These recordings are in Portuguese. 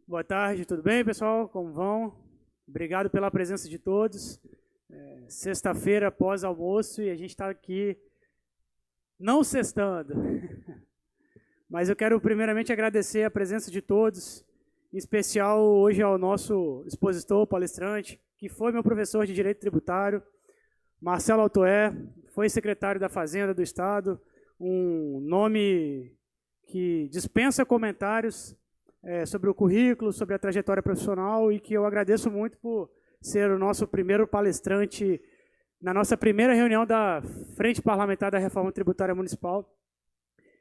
Boa tarde, tudo bem, pessoal? Como vão? Obrigado pela presença de todos. Sexta-feira, após almoço, e a gente está aqui não sextando. Mas eu quero primeiramente agradecer a presença de todos, em especial hoje ao nosso expositor, palestrante, que foi meu professor de Direito Tributário, Marcelo Altoé, foi secretário da Fazenda do Estado, um nome que dispensa comentários sobre o currículo, sobre a trajetória profissional, e que eu agradeço muito por ser o nosso primeiro palestrante na nossa primeira reunião da Frente Parlamentar da Reforma Tributária Municipal.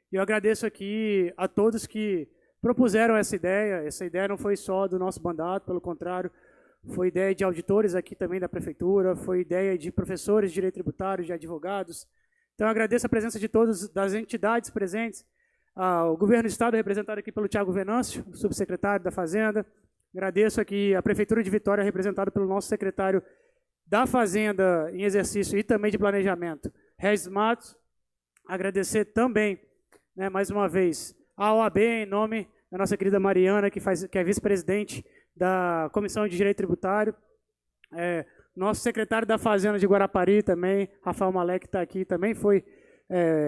E eu agradeço aqui a todos que propuseram essa ideia não foi só do nosso mandato, pelo contrário, foi ideia de auditores aqui também da Prefeitura, foi ideia de professores de Direito Tributário, de advogados. Então eu agradeço a presença de todas das entidades presentes, o Governo do Estado, representado aqui pelo Thiago Venâncio, subsecretário da Fazenda. Agradeço aqui a Prefeitura de Vitória, representada pelo nosso secretário da Fazenda em exercício e também de Planejamento, Regis Matos. Agradecer também, mais uma vez, a OAB, em nome da nossa querida Mariana, que é vice-presidente da Comissão de Direito Tributário. Nosso secretário da Fazenda de Guarapari também, Rafael Malek, está aqui, também foi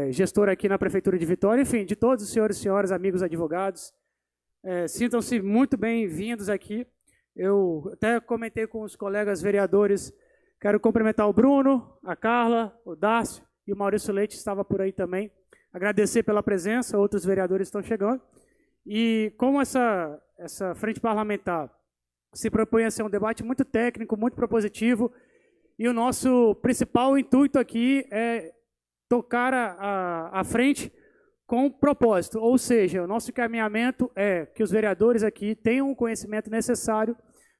gestor aqui na Prefeitura de Vitória. Enfim, de todos os senhores e senhoras, amigos advogados, sintam-se muito bem-vindos aqui. Eu até comentei com os colegas vereadores, quero cumprimentar o Bruno, a Carla, o Dácio e o Maurício Leite, estava por aí também. Agradecer pela presença, outros vereadores estão chegando. E como essa frente parlamentar se propõe a ser um debate muito técnico, muito propositivo, e o nosso principal intuito aqui é tocar a frente com propósito, ou seja, o nosso encaminhamento é que os vereadores aqui tenham o conhecimento necessário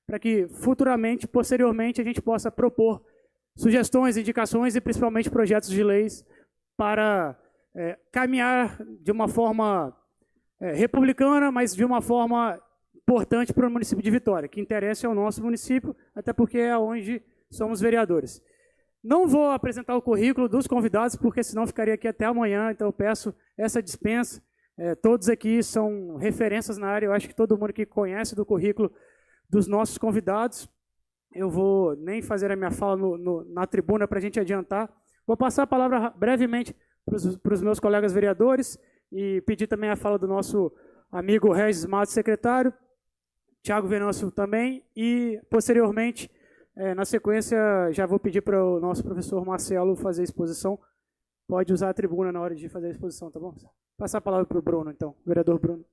para que futuramente, posteriormente, a gente possa propor sugestões, indicações e principalmente projetos de leis para caminhar de uma forma republicana, mas de uma forma importante para o município de Vitória, que interessa ao nosso município, até porque é onde somos vereadores. Não vou apresentar o currículo dos convidados, porque senão ficaria aqui até amanhã, então eu peço essa dispensa. Todos aqui são referências na área, eu acho que todo mundo que conhece do currículo dos nossos convidados. Eu vou nem fazer a minha fala na tribuna para a gente adiantar. Vou passar a palavra brevemente para os meus colegas vereadores e pedir também a fala do nosso amigo Regis Matos, secretário, Thiago Venâncio também, e posteriormente, na sequência, já vou pedir para o nosso professor Marcelo fazer a exposição. Pode usar a tribuna na hora de fazer a exposição, tá bom? Passar a palavra para o Bruno, então, o vereador Bruno.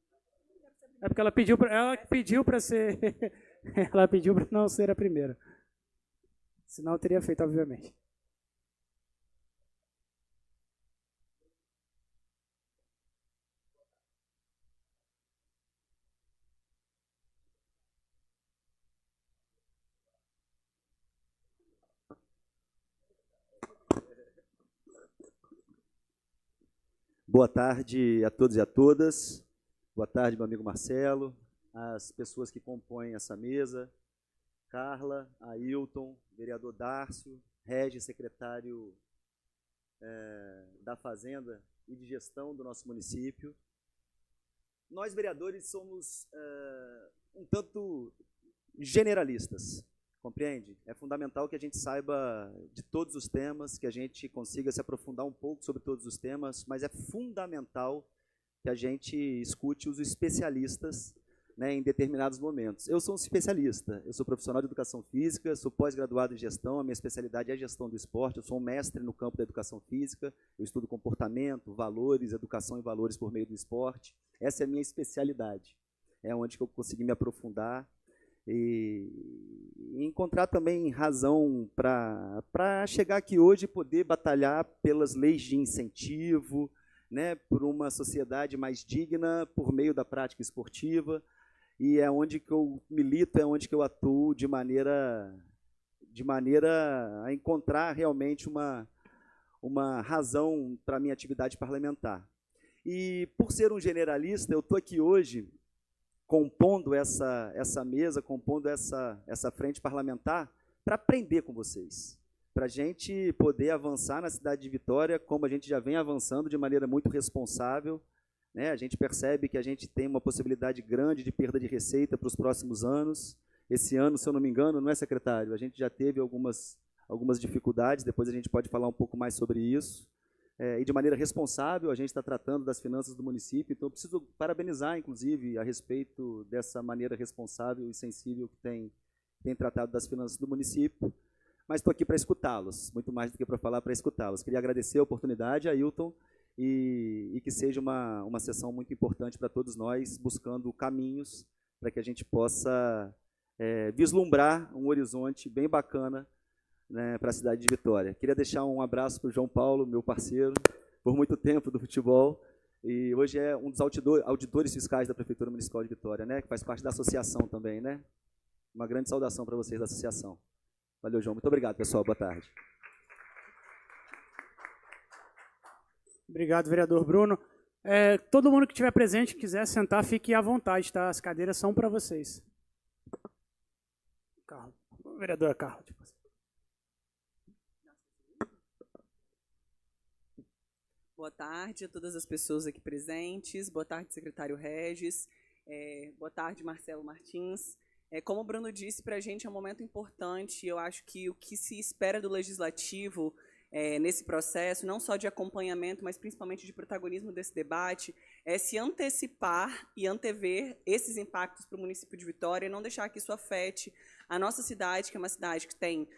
É porque ela pediu para ser, ela pediu para não ser a primeira. Senão eu teria feito, obviamente. Boa tarde a todos e a todas. Boa tarde, meu amigo Marcelo, as pessoas que compõem essa mesa, Carla, Ailton, vereador Dárcio, Regis, secretário da Fazenda e de Gestão do nosso município. Nós, vereadores, somos um tanto generalistas, compreende? É fundamental que a gente saiba de todos os temas, que a gente consiga se aprofundar um pouco sobre todos os temas, mas é fundamental que a gente escute os especialistas, em determinados momentos. Eu sou um especialista, eu sou profissional de educação física, sou pós-graduado em gestão, a minha especialidade é gestão do esporte, eu sou um mestre no campo da educação física, eu estudo comportamento, valores, educação e valores por meio do esporte. Essa é a minha especialidade, é onde que eu consegui me aprofundar e encontrar também razão para chegar aqui hoje e poder batalhar pelas leis de incentivo, por uma sociedade mais digna por meio da prática esportiva, e é onde que eu milito, é onde que eu atuo de maneira a encontrar realmente uma razão para a minha atividade parlamentar. E por ser um generalista, eu estou aqui hoje compondo essa mesa, compondo essa frente parlamentar para aprender com vocês, para a gente poder avançar na cidade de Vitória, como a gente já vem avançando de maneira muito responsável, né? A gente percebe que a gente tem uma possibilidade grande de perda de receita para os próximos anos. Esse ano, se eu não me engano, não é, secretário? A gente já teve algumas dificuldades, depois a gente pode falar um pouco mais sobre isso. E de maneira responsável, a gente está tratando das finanças do município, então eu preciso parabenizar, inclusive, a respeito dessa maneira responsável e sensível que tem tratado das finanças do município, mas estou aqui para escutá-los, muito mais do que para falar, para escutá-los. Queria agradecer a oportunidade, Ailton, e que seja uma sessão muito importante para todos nós, buscando caminhos para que a gente possa vislumbrar um horizonte bem bacana, né, para a cidade de Vitória. Queria deixar um abraço para o João Paulo, meu parceiro, por muito tempo do futebol, e hoje é um dos auditores fiscais da Prefeitura Municipal de Vitória, né, que faz parte da associação também, né? Uma grande saudação para vocês da associação. Valeu, João. Muito obrigado, pessoal. Boa tarde. Obrigado, vereador Bruno. Todo mundo que estiver presente, quiser sentar, fique à vontade, tá? As cadeiras são para vocês. Vereadora Carla. Boa tarde a todas as pessoas aqui presentes. Boa tarde, secretário Regis. Boa tarde, Marcelo Martins. Como o Bruno disse, para a gente é um momento importante. Eu acho que o que se espera do Legislativo nesse processo, não só de acompanhamento, mas principalmente de protagonismo desse debate, é se antecipar e antever esses impactos para o município de Vitória e não deixar que isso afete a nossa cidade, que é uma cidade que tem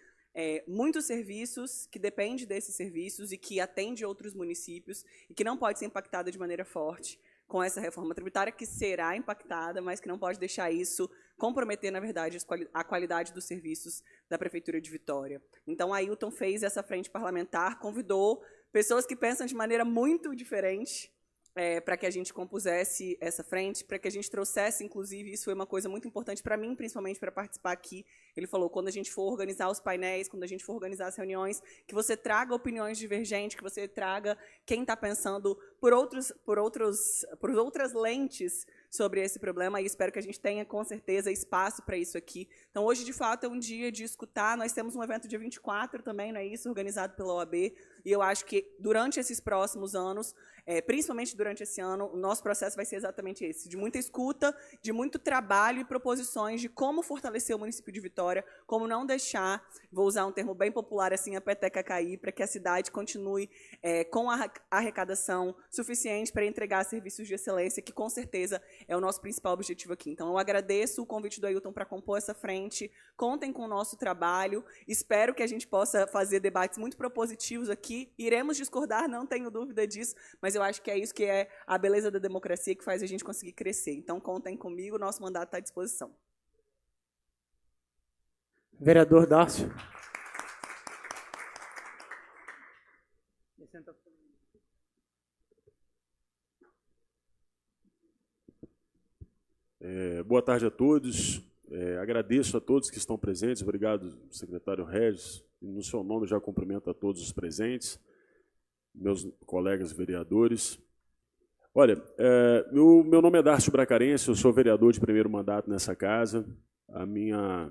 muitos serviços, que depende desses serviços e que atende outros municípios e que não pode ser impactada de maneira forte com essa reforma tributária, que será impactada, mas que não pode deixar isso comprometer, na verdade, a qualidade dos serviços da Prefeitura de Vitória. Então, a Ailton fez essa frente parlamentar, convidou pessoas que pensam de maneira muito diferente para que a gente compusesse essa frente, para que a gente trouxesse, inclusive, isso foi uma coisa muito importante para mim, principalmente para participar aqui. Ele falou, quando a gente for organizar os painéis, quando a gente for organizar as reuniões, que você traga opiniões divergentes, que você traga quem está pensando por outras lentes sobre esse problema, e espero que a gente tenha, com certeza, espaço para isso aqui. Então, hoje, de fato, é um dia de escutar. Nós temos um evento dia 24 também, não é isso? Organizado pela OAB, e eu acho que, durante esses próximos anos, principalmente durante esse ano, o nosso processo vai ser exatamente esse, de muita escuta, de muito trabalho e proposições de como fortalecer o município de Vitória, como não deixar, vou usar um termo bem popular assim, a peteca cair, para que a cidade continue com a arrecadação suficiente para entregar serviços de excelência, que com certeza é o nosso principal objetivo aqui. Então, eu agradeço o convite do Ailton para compor essa frente, contem com o nosso trabalho, espero que a gente possa fazer debates muito propositivos aqui, iremos discordar, não tenho dúvida disso, mas eu acho que é isso que é a beleza da democracia, que faz a gente conseguir crescer. Então, contem comigo, nosso mandato está à disposição. Vereador Dácio. Boa tarde a todos. Agradeço a todos que estão presentes. Obrigado, secretário Regis. No seu nome, já cumprimento a todos os presentes, meus colegas vereadores. Olha, meu nome é Darcio Bracarense, eu sou vereador de primeiro mandato nessa casa. A minha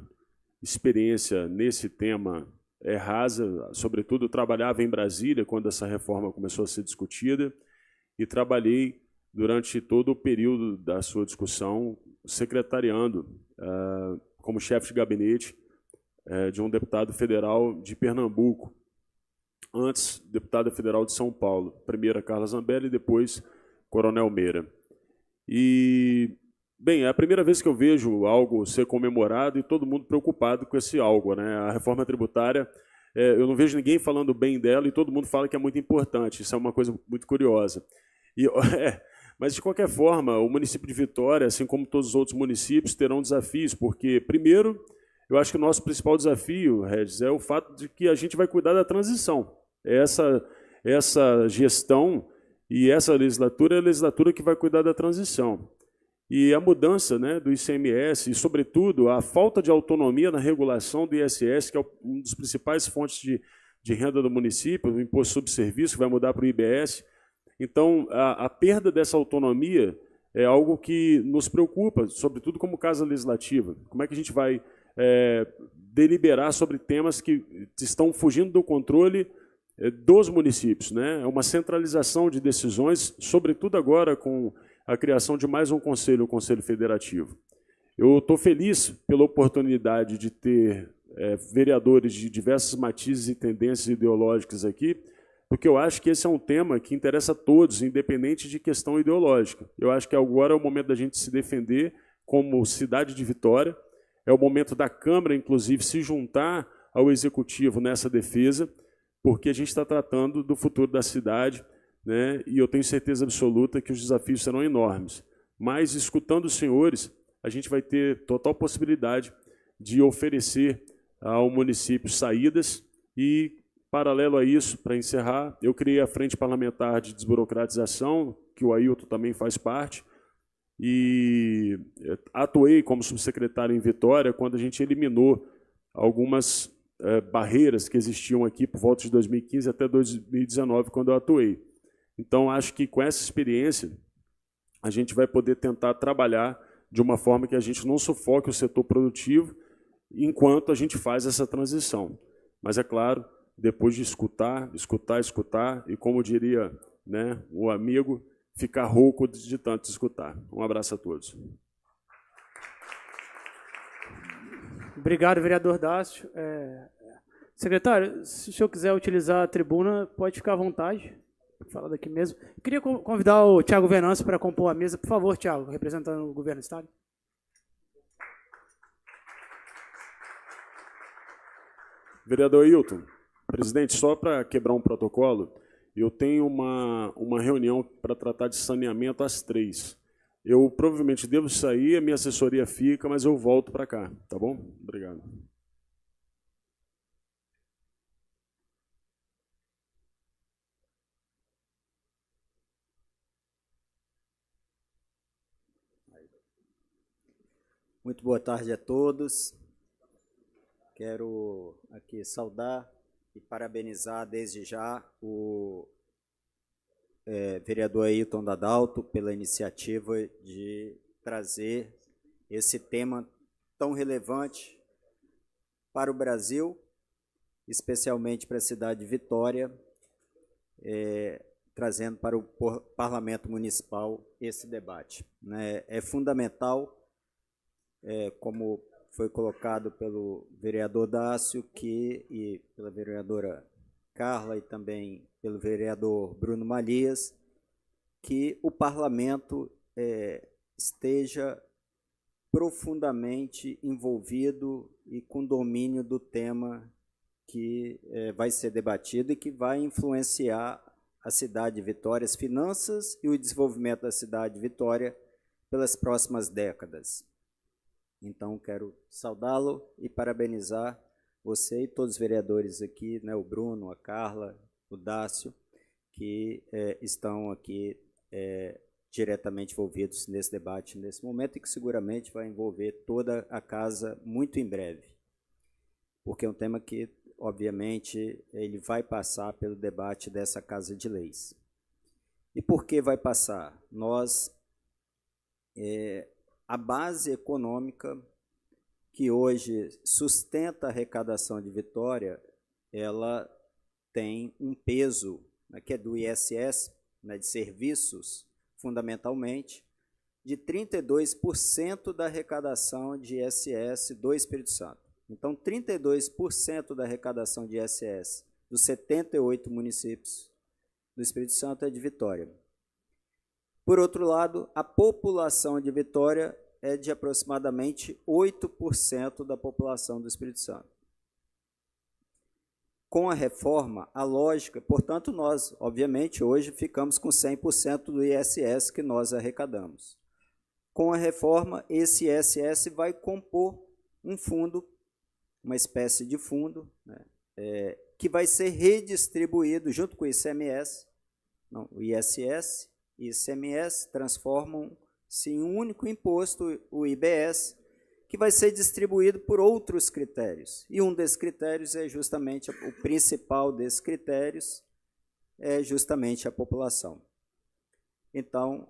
experiência nesse tema é rasa, sobretudo eu trabalhava em Brasília quando essa reforma começou a ser discutida e trabalhei durante todo o período da sua discussão secretariando como chefe de gabinete de um deputado federal de Pernambuco, antes deputada federal de São Paulo, primeiro a Carla Zambelli e depois Coronel Meira. E, bem, é a primeira vez que eu vejo algo ser comemorado e todo mundo preocupado com esse algo, né? A reforma tributária, eu não vejo ninguém falando bem dela e todo mundo fala que é muito importante. Isso é uma coisa muito curiosa. Mas, de qualquer forma, o município de Vitória, assim como todos os outros municípios, terão desafios, porque, primeiro, eu acho que o nosso principal desafio, Regis, é o fato de que a gente vai cuidar da transição. Essa gestão e essa legislatura é a legislatura que vai cuidar da transição. E a mudança, né, do ICMS e, sobretudo, a falta de autonomia na regulação do ISS, que é uma das principais fontes de renda do município, o imposto sobre serviço, que vai mudar para o IBS. Então, a perda dessa autonomia é algo que nos preocupa, sobretudo como casa legislativa. Como é que a gente vai deliberar sobre temas que estão fugindo do controle dos municípios, né? É uma centralização de decisões, sobretudo agora com a criação de mais um conselho, o Conselho Federativo. Eu estou feliz pela oportunidade de ter vereadores de diversos matizes e tendências ideológicas aqui, porque eu acho que esse é um tema que interessa a todos, independente de questão ideológica. Eu acho que agora é o momento da gente se defender como cidade de Vitória, é o momento da Câmara, inclusive, se juntar ao Executivo nessa defesa, porque a gente está tratando do futuro da cidade, né? E eu tenho certeza absoluta que os desafios serão enormes. Mas, escutando os senhores, a gente vai ter total possibilidade de oferecer ao município saídas e, paralelo a isso, para encerrar, eu criei a Frente Parlamentar de Desburocratização, que o Ailton também faz parte, e atuei como subsecretário em Vitória quando a gente eliminou algumas barreiras que existiam aqui por volta de 2015 até 2019, quando eu atuei. Então, acho que com essa experiência, a gente vai poder tentar trabalhar de uma forma que a gente não sufoque o setor produtivo enquanto a gente faz essa transição. Mas, é claro, depois de escutar, e, como diria, né, o amigo, ficar rouco de tanto escutar. Um abraço a todos. Obrigado, vereador Dácio. Secretário, se o senhor quiser utilizar a tribuna, pode ficar à vontade. Falar daqui mesmo. Eu queria convidar o Thiago Venâncio para compor a mesa. Por favor, Thiago, representando o governo do Estado. Vereador Ailton, presidente, só para quebrar um protocolo, eu tenho uma reunião para tratar de saneamento às 3h. Eu provavelmente devo sair, a minha assessoria fica, mas eu volto para cá, tá bom? Obrigado. Muito boa tarde a todos. Quero aqui saudar e parabenizar desde já o vereador Ailton Dadalto pela iniciativa de trazer esse tema tão relevante para o Brasil, especialmente para a cidade de Vitória, trazendo para o Parlamento Municipal esse debate. É fundamental, como foi colocado pelo vereador Dácio e pela vereadora Carla e também pelo vereador Bruno Malias, que o parlamento esteja profundamente envolvido e com domínio do tema que vai ser debatido e que vai influenciar a cidade de Vitória, as finanças e o desenvolvimento da cidade de Vitória pelas próximas décadas. Então, quero saudá-lo e parabenizar você e todos os vereadores aqui, né, o Bruno, a Carla, o Dácio, que estão aqui diretamente envolvidos nesse debate, nesse momento, e que seguramente vai envolver toda a casa muito em breve, porque é um tema que, obviamente, ele vai passar pelo debate dessa Casa de Leis. E por que vai passar? A base econômica que hoje sustenta a arrecadação de Vitória, ela tem um peso, né, que é do ISS, né, de serviços, fundamentalmente, de 32% da arrecadação de ISS do Espírito Santo. Então, 32% da arrecadação de ISS dos 78 municípios do Espírito Santo é de Vitória. Por outro lado, a população de Vitória é de aproximadamente 8% da população do Espírito Santo. Com a reforma, a lógica, portanto, nós, obviamente, hoje ficamos com 100% do ISS que nós arrecadamos. Com a reforma, esse ISS vai compor um fundo, uma espécie de fundo, né, que vai ser redistribuído junto com o ICMS, não, o ISS e ICMS transformam-se em um único imposto, o IBS, que vai ser distribuído por outros critérios. E um desses critérios é justamente, o principal desses critérios é justamente a população. Então,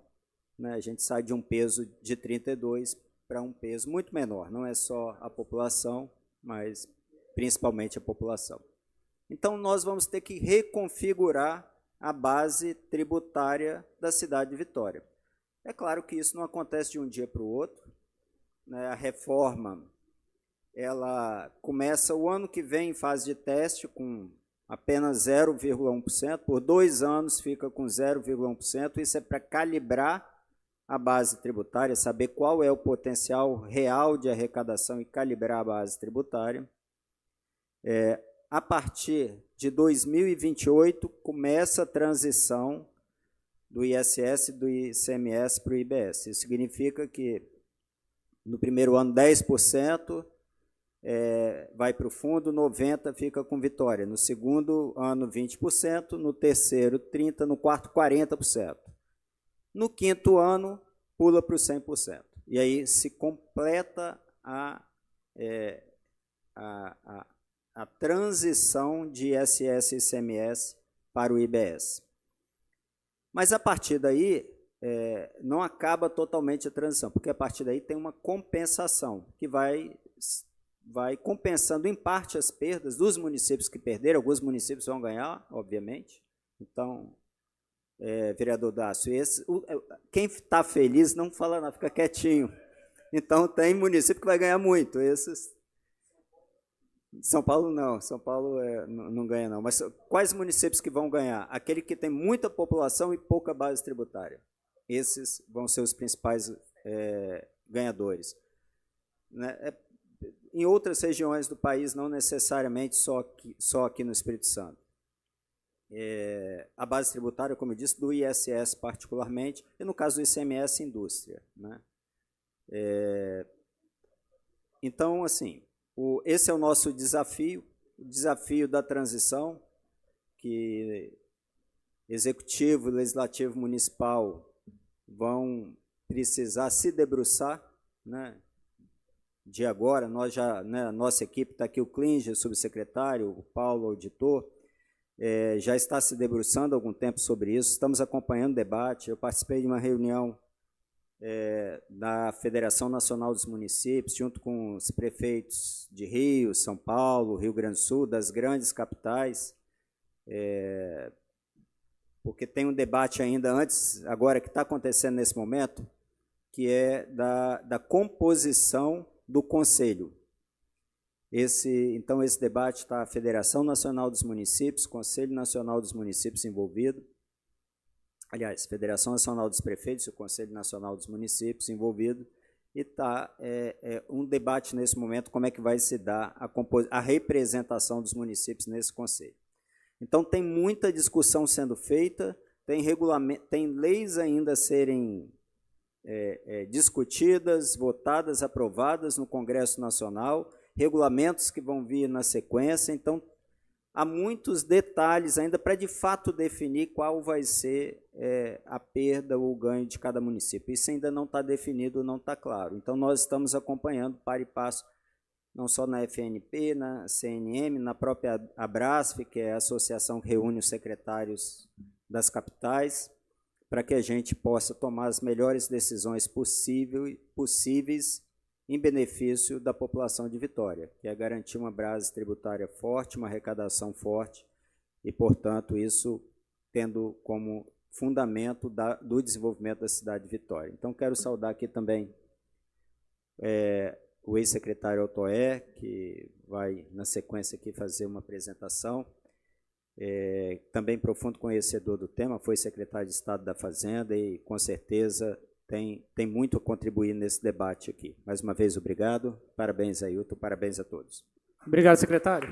né, a gente sai de um peso de 32 para um peso muito menor. Não é só a população, mas principalmente a população. Então, nós vamos ter que reconfigurar a base tributária da cidade de Vitória. É claro que isso não acontece de um dia para o outro, né? A reforma ela começa o ano que vem em fase de teste com apenas 0,1%, por 2 anos fica com 0,1%, isso é para calibrar a base tributária, saber qual é o potencial real de arrecadação e calibrar a base tributária. A partir de 2028, começa a transição do ISS e do ICMS para o IBS. Isso significa que no primeiro ano 10% vai para o fundo, 90% fica com Vitória. No segundo ano 20%, no terceiro 30%, no quarto 40%. No quinto ano, pula para o 100%. E aí se completa a transição de ISS e ICMS para o IBS. Mas a partir daí, não acaba totalmente a transição, porque a partir daí tem uma compensação, que vai compensando em parte as perdas dos municípios que perderam. Alguns municípios vão ganhar, obviamente. Então, vereador Dácio, quem está feliz não fala nada, fica quietinho. Então, tem município que vai ganhar muito. Esses... São Paulo não, São Paulo não ganha não. Mas quais municípios que vão ganhar? Aquele que tem muita população e pouca base tributária. Esses vão ser os principais ganhadores. Né? Em outras regiões do país, não necessariamente só aqui no Espírito Santo. A base tributária, como eu disse, do ISS particularmente, e no caso do ICMS, indústria. Né? Então, assim, esse é o nosso desafio, o desafio da transição, que executivo e legislativo municipal vão precisar se debruçar, né? De agora, nós já, né, a nossa equipe está aqui, o Klinger, subsecretário, o Paulo, auditor, já está se debruçando há algum tempo sobre isso, estamos acompanhando o debate. Eu participei de uma reunião da Federação Nacional dos Municípios, junto com os prefeitos de Rio, São Paulo, Rio Grande do Sul, das grandes capitais, porque tem um debate ainda antes, agora que está acontecendo nesse momento, que é da composição do Conselho. Então, esse debate está a Federação Nacional dos Municípios, Conselho Nacional dos Municípios envolvido, aliás, Federação Nacional dos Prefeitos e o Conselho Nacional dos Municípios envolvido, e está um debate nesse momento como é que vai se dar a representação dos municípios nesse conselho. Então, tem muita discussão sendo feita, tem leis ainda a serem discutidas, votadas, aprovadas no Congresso Nacional, regulamentos que vão vir na sequência. Então, há muitos detalhes ainda para, de fato, definir qual vai ser a perda ou o ganho de cada município. Isso ainda não está definido, não está claro. Então, nós estamos acompanhando para e passo, não só na FNP, na CNM, na própria Abrasf, que é a associação que reúne os secretários das capitais, para que a gente possa tomar as melhores decisões possíveis em benefício da população de Vitória, que é garantir uma base tributária forte, uma arrecadação forte e, portanto, isso tendo como fundamento do desenvolvimento da cidade de Vitória. Então, quero saudar aqui também o ex-secretário Otoé, que vai, na sequência, aqui fazer uma apresentação. Também profundo conhecedor do tema, foi secretário de Estado da Fazenda e, com certeza, tem muito a contribuir nesse debate aqui. Mais uma vez, obrigado. Parabéns, Ailton. Parabéns a todos. Obrigado, secretário.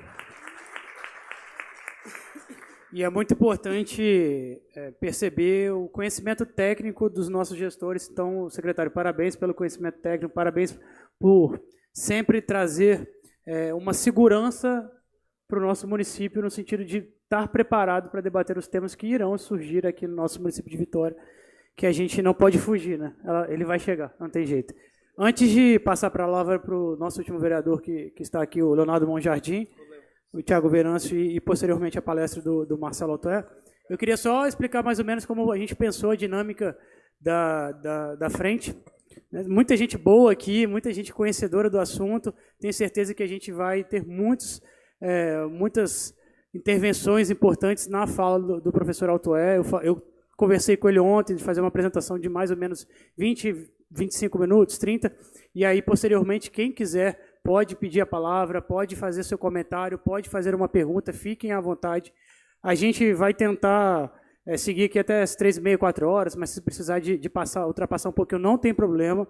E é muito importante perceber o conhecimento técnico dos nossos gestores. Então, secretário, parabéns pelo conhecimento técnico, parabéns por sempre trazer uma segurança para o nosso município, no sentido de estar preparado para debater os temas que irão surgir aqui no nosso município de Vitória, que a gente não pode fugir, né? Ele vai chegar, não tem jeito. Antes de passar a palavra para o nosso último vereador que está aqui, o Leonardo Monjardim, o Thiago Venâncio e posteriormente a palestra do Marcelo Otoé, eu queria só explicar mais ou menos como a gente pensou a dinâmica da frente. Muita gente boa aqui, muita gente conhecedora do assunto, tenho certeza que a gente vai ter muitas intervenções importantes na fala do professor Altoé. Eu conversei com ele ontem de fazer uma apresentação de mais ou menos 20, 25 minutos, 30, e aí, posteriormente, quem quiser pode pedir a palavra, pode fazer seu comentário, pode fazer uma pergunta, fiquem à vontade. A gente vai tentar seguir aqui até as 3h30, 4 horas, mas se precisar de ultrapassar um pouquinho, não tem problema.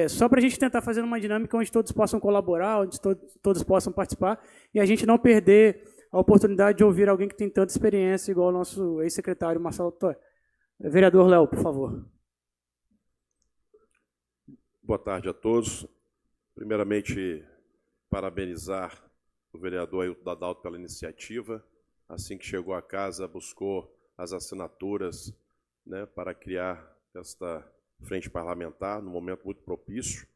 Só para a gente tentar fazer uma dinâmica onde todos possam colaborar, onde todos possam participar, e a gente não perder a oportunidade de ouvir alguém que tem tanta experiência, igual o nosso ex-secretário Marcelo Altoé. Vereador Léo, por favor. Boa tarde a todos. Primeiramente, parabenizar o vereador Ailton Dadalto pela iniciativa. Assim que chegou à casa, buscou as assinaturas, né, para criar esta frente parlamentar, num momento muito propício.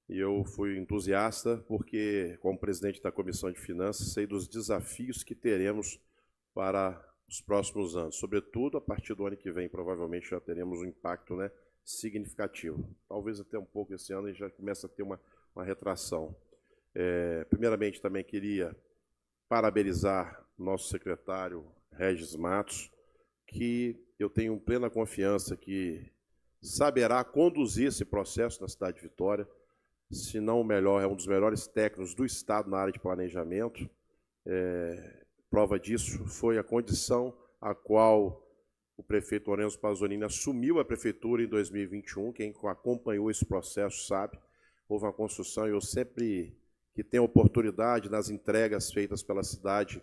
E eu fui entusiasta porque, como presidente da Comissão de Finanças, sei dos desafios que teremos para os próximos anos. Sobretudo, a partir do ano que vem, provavelmente já teremos um impacto, né, significativo. Talvez até um pouco esse ano a gente já começa a ter uma retração. Primeiramente, também queria parabenizar nosso secretário Regis Matos, que eu tenho plena confiança que saberá conduzir esse processo na cidade de Vitória, se não o melhor, é um dos melhores técnicos do Estado na área de planejamento. Prova disso foi a condição a qual o prefeito Lourenço Pasolini assumiu a prefeitura em 2021, quem acompanhou esse processo sabe, houve uma construção, e eu sempre que tenho oportunidade nas entregas feitas pela cidade,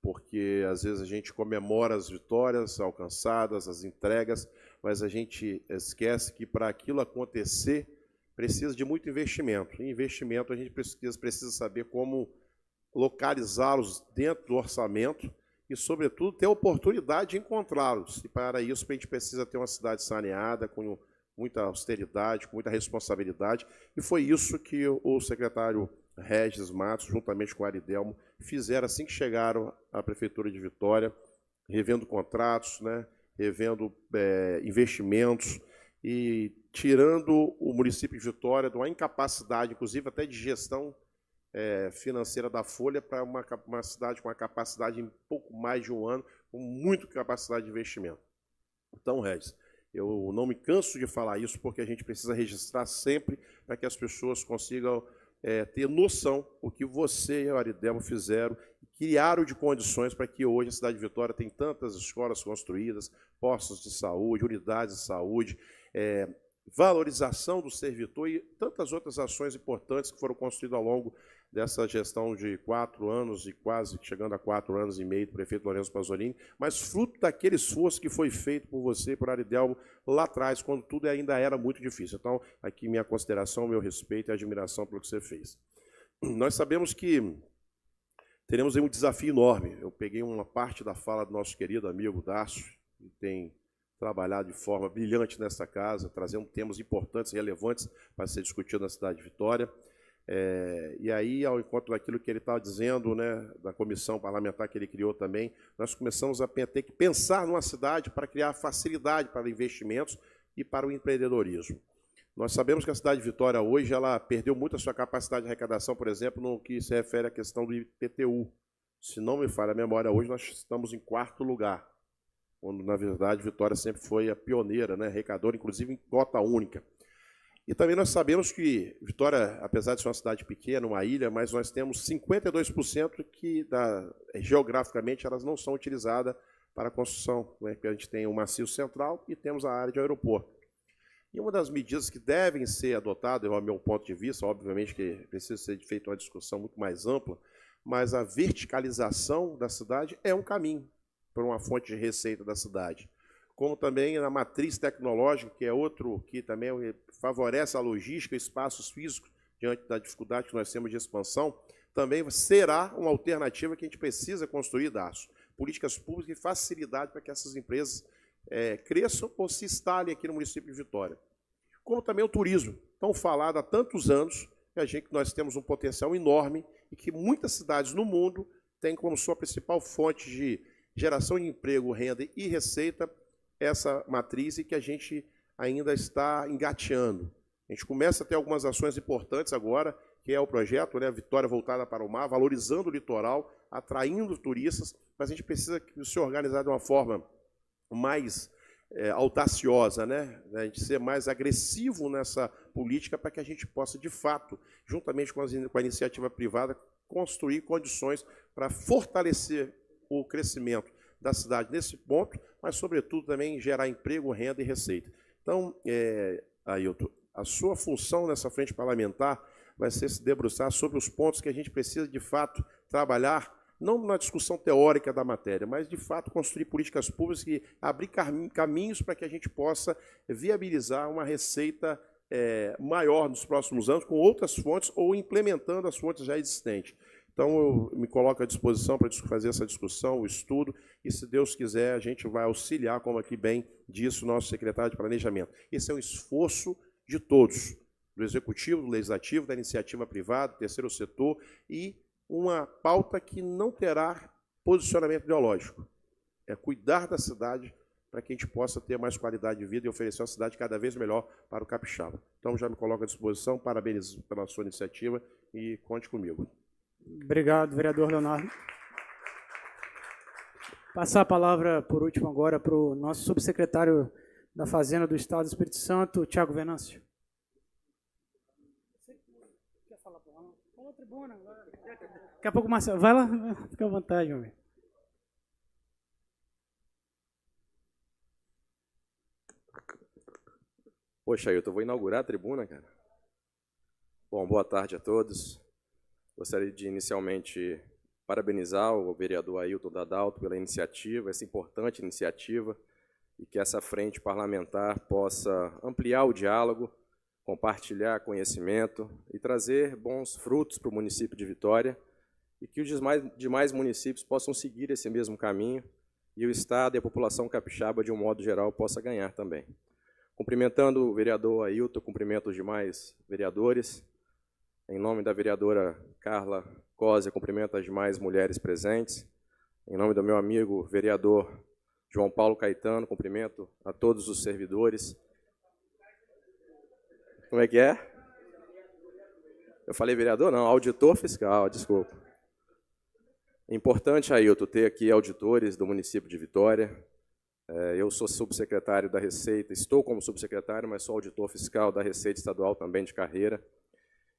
porque às vezes a gente comemora as vitórias alcançadas, as entregas, mas a gente esquece que para aquilo acontecer precisa de muito investimento. E investimento a gente precisa saber como localizá-los dentro do orçamento e, sobretudo, ter a oportunidade de encontrá-los. E para isso a gente precisa ter uma cidade saneada, com muita austeridade, com muita responsabilidade. E foi isso que o secretário Regis Matos, juntamente com o Aridelmo, fizeram assim que chegaram à Prefeitura de Vitória, revendo contratos, né, revendo investimentos e tirando o município de Vitória de uma incapacidade, inclusive até de gestão financeira da Folha, para uma cidade com uma capacidade em pouco mais de um ano, com muita capacidade de investimento. Então, Regis, eu não me canso de falar isso, porque a gente precisa registrar sempre para que as pessoas consigam ter noção do que você e o Aridelmo fizeram, criaram de condições para que hoje a cidade de Vitória tenha tantas escolas construídas, postos de saúde, unidades de saúde, valorização do servidor e tantas outras ações importantes que foram construídas ao longo dessa gestão de 4 anos e quase chegando a 4 anos e meio do prefeito Lourenço Pasolini, mas fruto daquele esforço que foi feito por você e por Aridelmo lá atrás, quando tudo ainda era muito difícil. Então, aqui minha consideração, meu respeito e admiração pelo que você fez. Nós sabemos que teremos aí um desafio enorme. Eu peguei uma parte da fala do nosso querido amigo Dácio, que tem trabalhado de forma brilhante nessa casa, trazendo temas importantes e relevantes para ser discutido na cidade de Vitória. E aí, ao encontro daquilo que ele estava dizendo, né, da comissão parlamentar que ele criou também, nós começamos a ter que pensar numa cidade para criar facilidade para investimentos e para o empreendedorismo. Nós sabemos que a cidade de Vitória hoje ela perdeu muito a sua capacidade de arrecadação, por exemplo, no que se refere à questão do IPTU. Se não me falha a memória, hoje nós estamos em 4º lugar, quando, na verdade, Vitória sempre foi a pioneira, né, arrecadora, inclusive em cota única. E também nós sabemos que Vitória, apesar de ser uma cidade pequena, uma ilha, mas nós temos 52% que, geograficamente, elas não são utilizadas para a construção, né, que a gente tem o Macio Central e temos a área de aeroporto. E uma das medidas que devem ser adotadas, ao meu ponto de vista, obviamente que precisa ser feita uma discussão muito mais ampla, mas a verticalização da cidade é um caminho para uma fonte de receita da cidade. Como também na matriz tecnológica, que é outro que também favorece a logística, espaços físicos, diante da dificuldade que nós temos de expansão, também será uma alternativa que a gente precisa construir, Dácio. Políticas públicas e facilidade para que essas empresas cresçam ou se instalem aqui no município de Vitória. Como também o turismo, tão falado há tantos anos, que nós temos um potencial enorme e que muitas cidades no mundo têm como sua principal fonte de geração de emprego, renda e receita essa matriz e que a gente ainda está engateando. A gente começa a ter algumas ações importantes agora, que é o projeto, né, Vitória Voltada para o Mar, valorizando o litoral, atraindo turistas, mas a gente precisa se organizar de uma forma mais audaciosa, né? A gente ser mais agressivo nessa política para que a gente possa, de fato, juntamente com a iniciativa privada, construir condições para fortalecer o crescimento da cidade nesse ponto, mas, sobretudo, também gerar emprego, renda e receita. Então, Ailton, a sua função nessa frente parlamentar vai ser se debruçar sobre os pontos que a gente precisa, de fato, trabalhar, não na discussão teórica da matéria, mas, de fato, construir políticas públicas e abrir caminhos para que a gente possa viabilizar uma receita maior nos próximos anos, com outras fontes ou implementando as fontes já existentes. Então, eu me coloco à disposição para fazer essa discussão, o estudo, e, se Deus quiser, a gente vai auxiliar, como aqui bem disse o nosso secretário de Planejamento. Esse é um esforço de todos, do Executivo, do Legislativo, da iniciativa privada, do terceiro setor, e uma pauta que não terá posicionamento ideológico. É cuidar da cidade para que a gente possa ter mais qualidade de vida e oferecer uma cidade cada vez melhor para o capixaba. Então, já me coloco à disposição, parabéns pela sua iniciativa e conte comigo. Obrigado, vereador Leonardo. Passar a palavra, por último, agora para o nosso subsecretário da Fazenda do Estado do Espírito Santo, Tiago Venâncio. Quer falar para lá? Fala, tribuna. Daqui a pouco, Marcelo, vai lá, fica à vontade, meu amigo. Poxa, Ailton, eu vou inaugurar a tribuna, cara. Bom, boa tarde a todos. Gostaria de, inicialmente, parabenizar o vereador Ailton Dadalto pela iniciativa, essa importante iniciativa, e que essa frente parlamentar possa ampliar o diálogo, compartilhar conhecimento e trazer bons frutos para o município de Vitória, e que os demais municípios possam seguir esse mesmo caminho e o Estado e a população capixaba, de um modo geral, possa ganhar também. Cumprimentando o vereador Ailton, cumprimento os demais vereadores. Em nome da vereadora Carla Cósia, cumprimento as demais mulheres presentes. Em nome do meu amigo vereador João Paulo Caetano, cumprimento a todos os servidores. Como é que é? Eu falei vereador? Não, auditor fiscal, desculpa. É importante, Ailton, ter aqui auditores do município de Vitória. Eu sou subsecretário da Receita, estou como subsecretário, mas sou auditor fiscal da Receita Estadual também de carreira.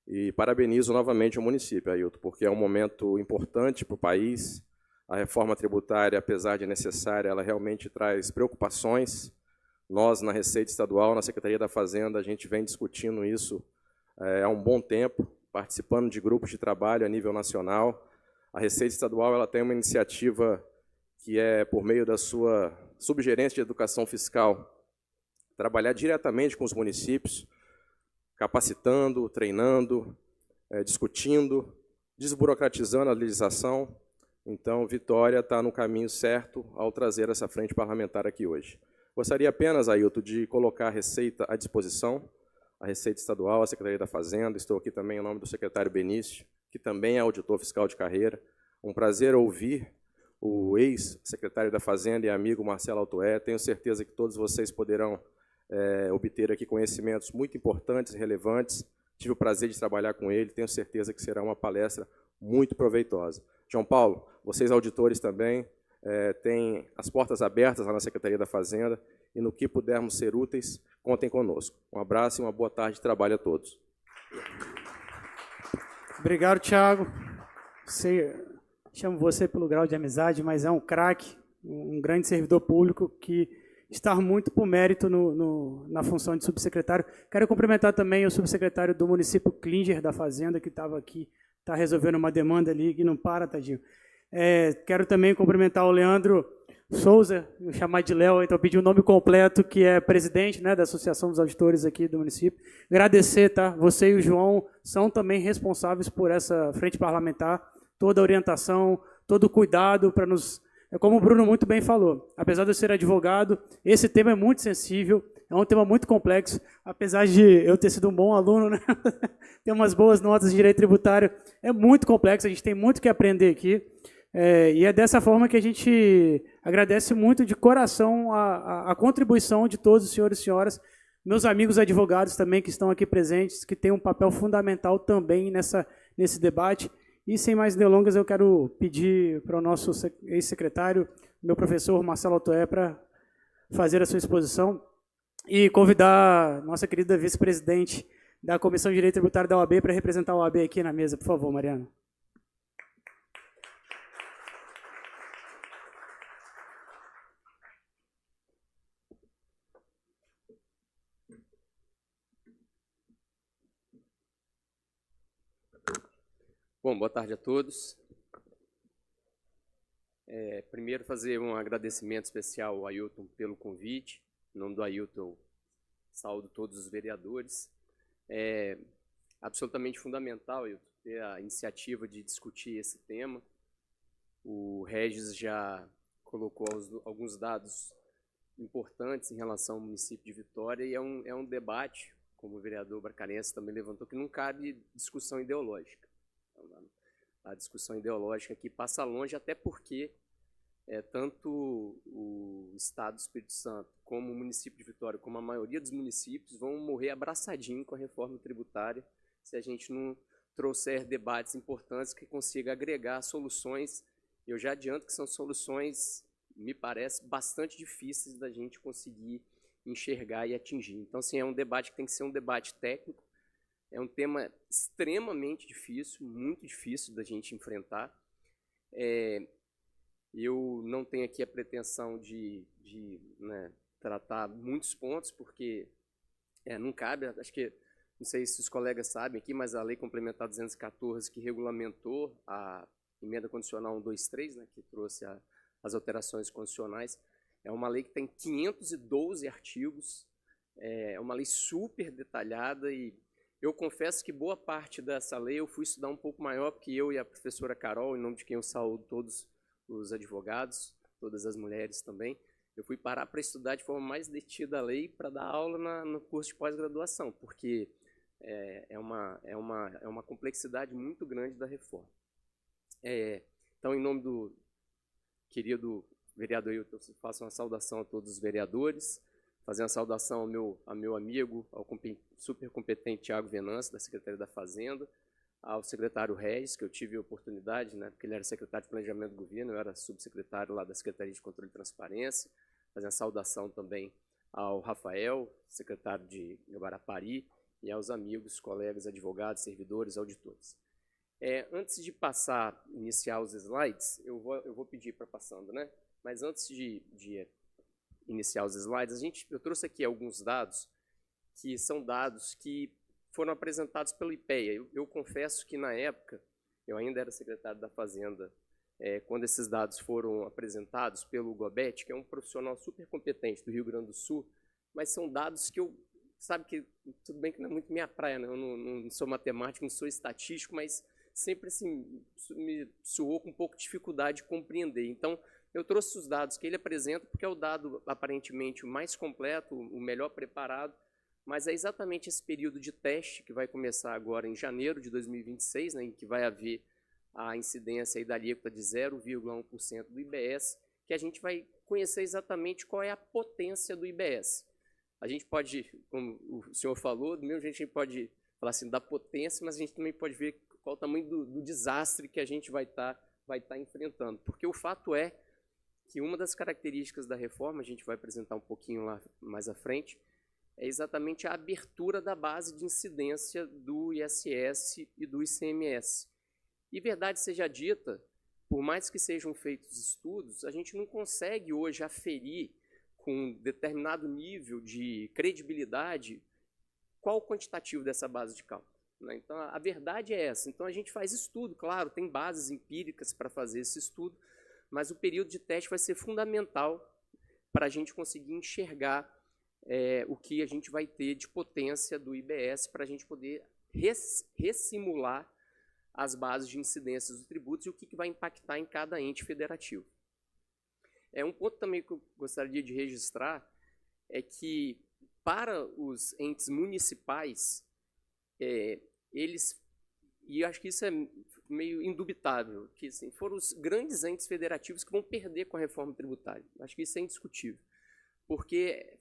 E parabenizo novamente o município, Ailton, porque é um momento importante para o país. A reforma tributária, apesar de necessária, ela realmente traz preocupações. Nós, na Receita Estadual, na Secretaria da Fazenda, a gente vem discutindo isso há um bom tempo, participando de grupos de trabalho a nível nacional. A Receita Estadual ela tem uma iniciativa que é, por meio da sua subgerência de educação fiscal, trabalhar diretamente com os municípios, capacitando, treinando, discutindo, desburocratizando a legislação. Então, Vitória está no caminho certo ao trazer essa frente parlamentar aqui hoje. Gostaria apenas, Ailton, de colocar a Receita à disposição, a Receita Estadual, a Secretaria da Fazenda. Estou aqui também em nome do secretário Benício, que também é auditor fiscal de carreira. Um prazer ouvir o ex-secretário da Fazenda e amigo Marcelo Altoé. Tenho certeza que todos vocês poderão obter aqui conhecimentos muito importantes e relevantes. Tive o prazer de trabalhar com ele, tenho certeza que será uma palestra muito proveitosa. João Paulo, vocês auditores também, têm as portas abertas lá na Secretaria da Fazenda, e no que pudermos ser úteis, contem conosco. Um abraço e uma boa tarde de trabalho a todos. Obrigado, Tiago. Chamo você pelo grau de amizade, mas é um craque, um grande servidor público que está muito por mérito na função de subsecretário. Quero cumprimentar também o subsecretário do município, Klinger, da Fazenda, que estava aqui, está resolvendo uma demanda ali, que não para, tadinho. Quero também cumprimentar o Leandro Souza, vou chamar de Léo, então pedir o nome completo, que é presidente, né, da Associação dos Auditores aqui do município. Agradecer, tá? Você e o João são também responsáveis por essa frente parlamentar, toda a orientação, todo o cuidado para nos... Como o Bruno muito bem falou, apesar de eu ser advogado, esse tema é muito sensível, é um tema muito complexo, apesar de eu ter sido um bom aluno, né? Ter umas boas notas de direito tributário, é muito complexo, a gente tem muito que aprender aqui, e é dessa forma que a gente agradece muito de coração a contribuição de todos os senhores e senhoras meus amigos advogados também que estão aqui presentes, que têm um papel fundamental também nesse debate. E sem mais delongas, eu quero pedir para o nosso ex-secretário, meu professor Marcelo Otoé, para fazer a sua exposição e convidar nossa querida vice-presidente da Comissão de Direito Tributário da OAB para representar a OAB aqui na mesa. Por favor, Mariana. Bom, boa tarde a todos. Primeiro, fazer um agradecimento especial ao Ailton pelo convite. Em nome do Ailton, saúdo todos os vereadores. É absolutamente fundamental, Ailton, ter a iniciativa de discutir esse tema. O Regis já colocou alguns dados importantes em relação ao município de Vitória e é um debate, como o vereador Bracarense também levantou, que não cabe discussão ideológica. A discussão ideológica aqui passa longe, até porque tanto o Estado do Espírito Santo, como o município de Vitória, como a maioria dos municípios, vão morrer abraçadinho com a reforma tributária se a gente não trouxer debates importantes que consiga agregar soluções. Eu já adianto que são soluções, me parece, bastante difíceis da gente conseguir enxergar e atingir. Então, assim, é um debate que tem que ser um debate técnico. É um tema extremamente difícil, muito difícil da gente enfrentar. Eu não tenho aqui a pretensão de tratar muitos pontos, porque não cabe, acho que, não sei se os colegas sabem aqui, mas a Lei Complementar 214, que regulamentou a Emenda Condicional 123, que trouxe as alterações condicionais, é uma lei que tem 512 artigos, é uma lei super detalhada e eu confesso que boa parte dessa lei eu fui estudar um pouco maior, porque eu e a professora Carol, em nome de quem eu saúdo todos os advogados, todas as mulheres também, eu fui parar para estudar de forma mais detida a lei para dar aula no curso de pós-graduação, porque é uma complexidade muito grande da reforma. Então, em nome do querido vereador Ailton, eu faço uma saudação a todos os vereadores, fazer uma saudação ao meu amigo, ao super competente Thiago Venâncio, da Secretaria da Fazenda, ao secretário Regis, que eu tive a oportunidade, porque ele era secretário de Planejamento do Governo, eu era subsecretário lá da Secretaria de Controle e Transparência, fazer uma saudação também ao Rafael, secretário de Guarapari, e aos amigos, colegas, advogados, servidores, auditores. Antes de iniciar os slides, eu vou pedir para passando, Mas antes de iniciar os slides, eu trouxe aqui alguns dados que são dados que foram apresentados pelo IPEA. Eu confesso que, na época, eu ainda era secretário da Fazenda, quando esses dados foram apresentados pelo Gobet, que é um profissional super competente do Rio Grande do Sul, mas são dados que sabe que, tudo bem que não é muito minha praia, eu não sou matemático, não sou estatístico, mas sempre assim, me soou com um pouco de dificuldade de compreender. Então, eu trouxe os dados que ele apresenta, porque é o dado aparentemente o mais completo, o melhor preparado, mas é exatamente esse período de teste que vai começar agora em janeiro de 2026, em que vai haver a incidência aí da alíquota de 0,1% do IBS, que a gente vai conhecer exatamente qual é a potência do IBS. A gente pode, como o senhor falou, do mesmo jeito a gente pode falar assim da potência, mas a gente também pode ver qual o tamanho do desastre que a gente vai estar enfrentando. Porque o fato é que uma das características da reforma, a gente vai apresentar um pouquinho lá mais à frente, é exatamente a abertura da base de incidência do ISS e do ICMS. E verdade seja dita, por mais que sejam feitos estudos, a gente não consegue hoje aferir com um determinado nível de credibilidade qual o quantitativo dessa base de cálculo. Então, a verdade é essa. Então, a gente faz estudo, claro, tem bases empíricas para fazer esse estudo, mas o período de teste vai ser fundamental para a gente conseguir enxergar o que a gente vai ter de potência do IBS para a gente poder ressimular as bases de incidências dos tributos e o que vai impactar em cada ente federativo. Um ponto também que eu gostaria de registrar é que, para os entes municipais, eles, e acho que isso é meio indubitável, que assim, foram os grandes entes federativos que vão perder com a reforma tributária. Acho que isso é indiscutível, porque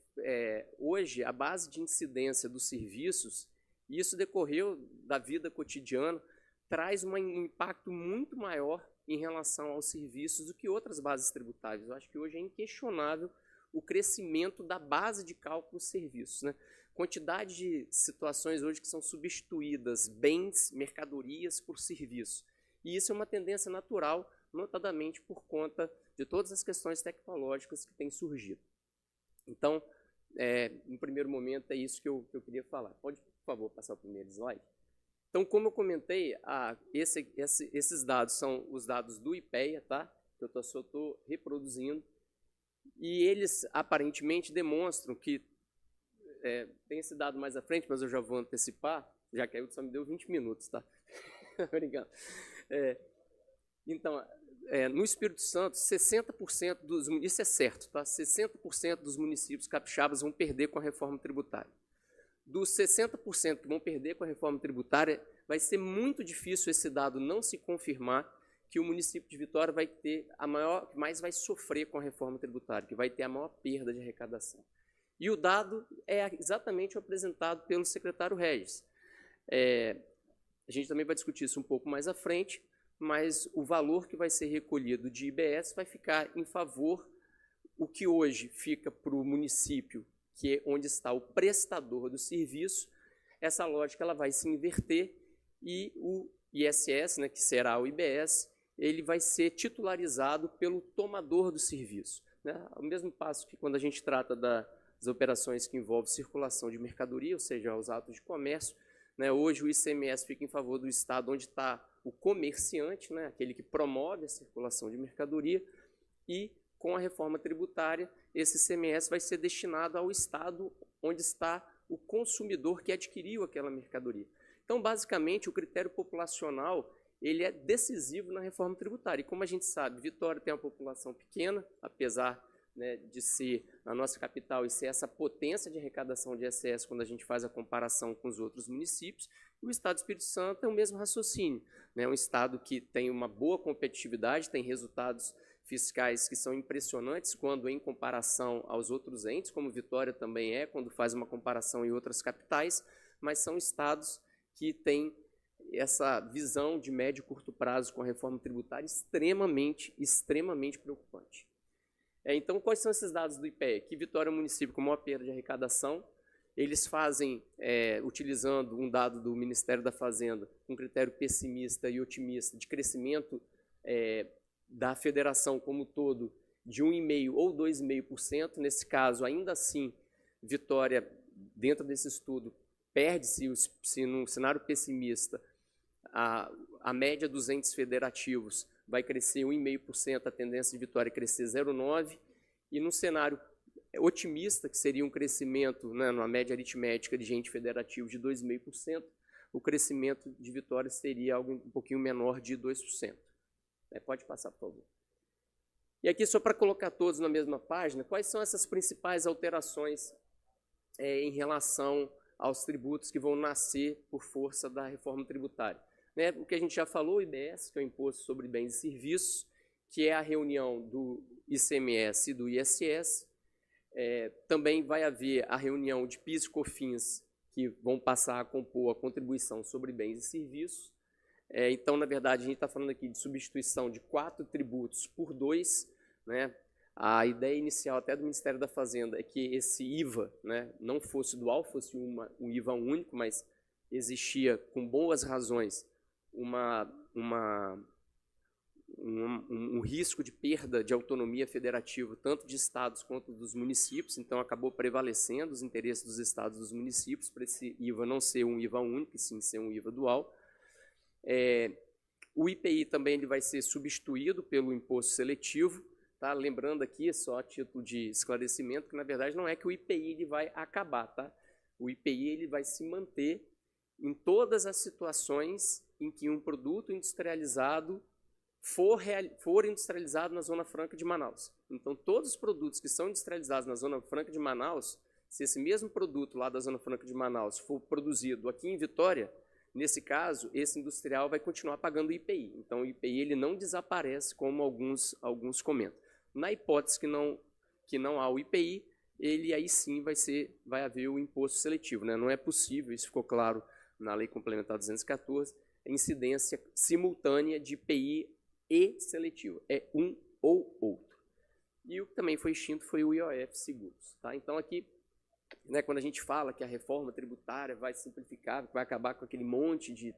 hoje, a base de incidência dos serviços, e isso decorreu da vida cotidiana, traz um impacto muito maior em relação aos serviços do que outras bases tributárias. Eu acho que hoje é inquestionável o crescimento da base de cálculo dos serviços, né? Quantidade de situações hoje que são substituídas bens, mercadorias por serviços. E isso é uma tendência natural, notadamente por conta de todas as questões tecnológicas que têm surgido. Então, no primeiro momento, é isso que eu queria falar. Pode, por favor, passar o primeiro slide? Então, como eu comentei, esses dados são os dados do IPEA, tá? Que eu só estou reproduzindo. E eles, aparentemente, demonstram que... tem esse dado mais à frente, mas eu já vou antecipar, já que a Hilton só me deu 20 minutos, tá? Obrigado. Então, no Espírito Santo, 60% dos... Isso é certo, tá? 60% dos municípios capixabas vão perder com a reforma tributária. Dos 60% que vão perder com a reforma tributária, vai ser muito difícil esse dado não se confirmar, que o município de Vitória vai ter que mais vai sofrer com a reforma tributária, que vai ter a maior perda de arrecadação. E o dado é exatamente o apresentado pelo secretário Regis. A gente também vai discutir isso um pouco mais à frente, mas o valor que vai ser recolhido de IBS vai ficar em favor, o que hoje fica para o município, que é onde está o prestador do serviço. Essa lógica ela vai se inverter e o ISS, né, que será o IBS, ele vai ser titularizado pelo tomador do serviço, né? Ao mesmo passo que quando a gente trata das operações que envolvem circulação de mercadoria, ou seja, os atos de comércio, né, hoje o ICMS fica em favor do estado onde está o comerciante, né, aquele que promove a circulação de mercadoria, e com a reforma tributária, esse ICMS vai ser destinado ao estado onde está o consumidor que adquiriu aquela mercadoria. Então, basicamente, o critério populacional ele é decisivo na reforma tributária. E como a gente sabe, Vitória tem uma população pequena, apesar, né, de ser a nossa capital e ser essa potência de arrecadação de ISS quando a gente faz a comparação com os outros municípios. O Estado do Espírito Santo é o mesmo raciocínio, né? Um estado que tem uma boa competitividade, tem resultados fiscais que são impressionantes quando em comparação aos outros entes, como Vitória também é, quando faz uma comparação em outras capitais, mas são estados que têm essa visão de médio e curto prazo com a reforma tributária extremamente preocupante. Então, quais são esses dados do IPEA? Que Vitória é um município com maior perda de arrecadação. Eles fazem, utilizando um dado do Ministério da Fazenda, um critério pessimista e otimista de crescimento da federação como um todo de 1,5% ou 2,5%. Nesse caso, ainda assim, Vitória, dentro desse estudo, perde-se, se num cenário pessimista, a média dos entes federativos vai crescer 1,5%, a tendência de Vitória é crescer 0,9%, e num cenário otimista, que seria um crescimento, né, numa média aritmética de ente federativo de 2,5%, o crescimento de Vitória seria algo um pouquinho menor de 2%. Pode passar, por favor. E aqui, só para colocar todos na mesma página, quais são essas principais alterações em relação aos tributos que vão nascer por força da reforma tributária? Né, o que a gente já falou, o IBS, que é o Imposto sobre Bens e Serviços, que é a reunião do ICMS e do ISS. Também vai haver a reunião de PIS e COFINS, que vão passar a compor a contribuição sobre bens e serviços. Então, na verdade, a gente está falando aqui de substituição de 4 tributos por 2. Né? A ideia inicial até do Ministério da Fazenda é que esse IVA, né, não fosse dual, fosse um IVA único, mas existia, com boas razões, um risco de perda de autonomia federativa, tanto de estados quanto dos municípios. Então, acabou prevalecendo os interesses dos estados e dos municípios para esse IVA não ser um IVA único, e sim ser um IVA dual. O IPI também ele vai ser substituído pelo imposto seletivo. Tá? Lembrando aqui, só a título de esclarecimento, que na verdade não é que o IPI ele vai acabar. Tá? O IPI ele vai se manter em todas as situações em que um produto industrializado for industrializado na Zona Franca de Manaus. Então, todos os produtos que são industrializados na Zona Franca de Manaus, se esse mesmo produto lá da Zona Franca de Manaus for produzido aqui em Vitória, nesse caso, esse industrial vai continuar pagando o IPI. Então, o IPI ele não desaparece, como alguns comentam. Na hipótese que não há o IPI, ele aí sim vai haver o imposto seletivo, né? Não é possível, isso ficou claro na Lei Complementar 214, a incidência simultânea de IPI e seletivo, é um ou outro. E o que também foi extinto foi o IOF Seguros. Tá? Então, aqui, né, quando a gente fala que a reforma tributária vai simplificar, vai acabar com aquele monte de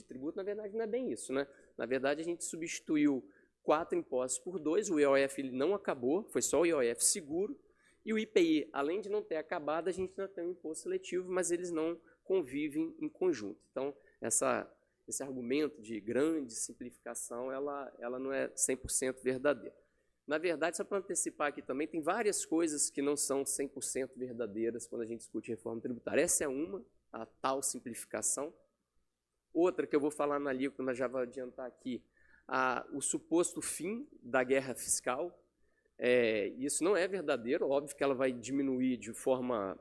tributo, na verdade não é bem isso. Né? Na verdade, a gente substituiu 4 impostos por 2, o IOF ele não acabou, foi só o IOF Seguro, e o IPI, além de não ter acabado, a gente ainda tem um imposto seletivo, mas eles não convivem em conjunto. Então, esse argumento de grande simplificação, ela não é 100% verdadeira. Na verdade, só para antecipar aqui também, tem várias coisas que não são 100% verdadeiras quando a gente discute reforma tributária. Essa é uma, a tal simplificação. Outra que eu vou falar na alíquota, mas já vou adiantar aqui, o suposto fim da guerra fiscal. Isso não é verdadeiro, óbvio que ela vai diminuir de forma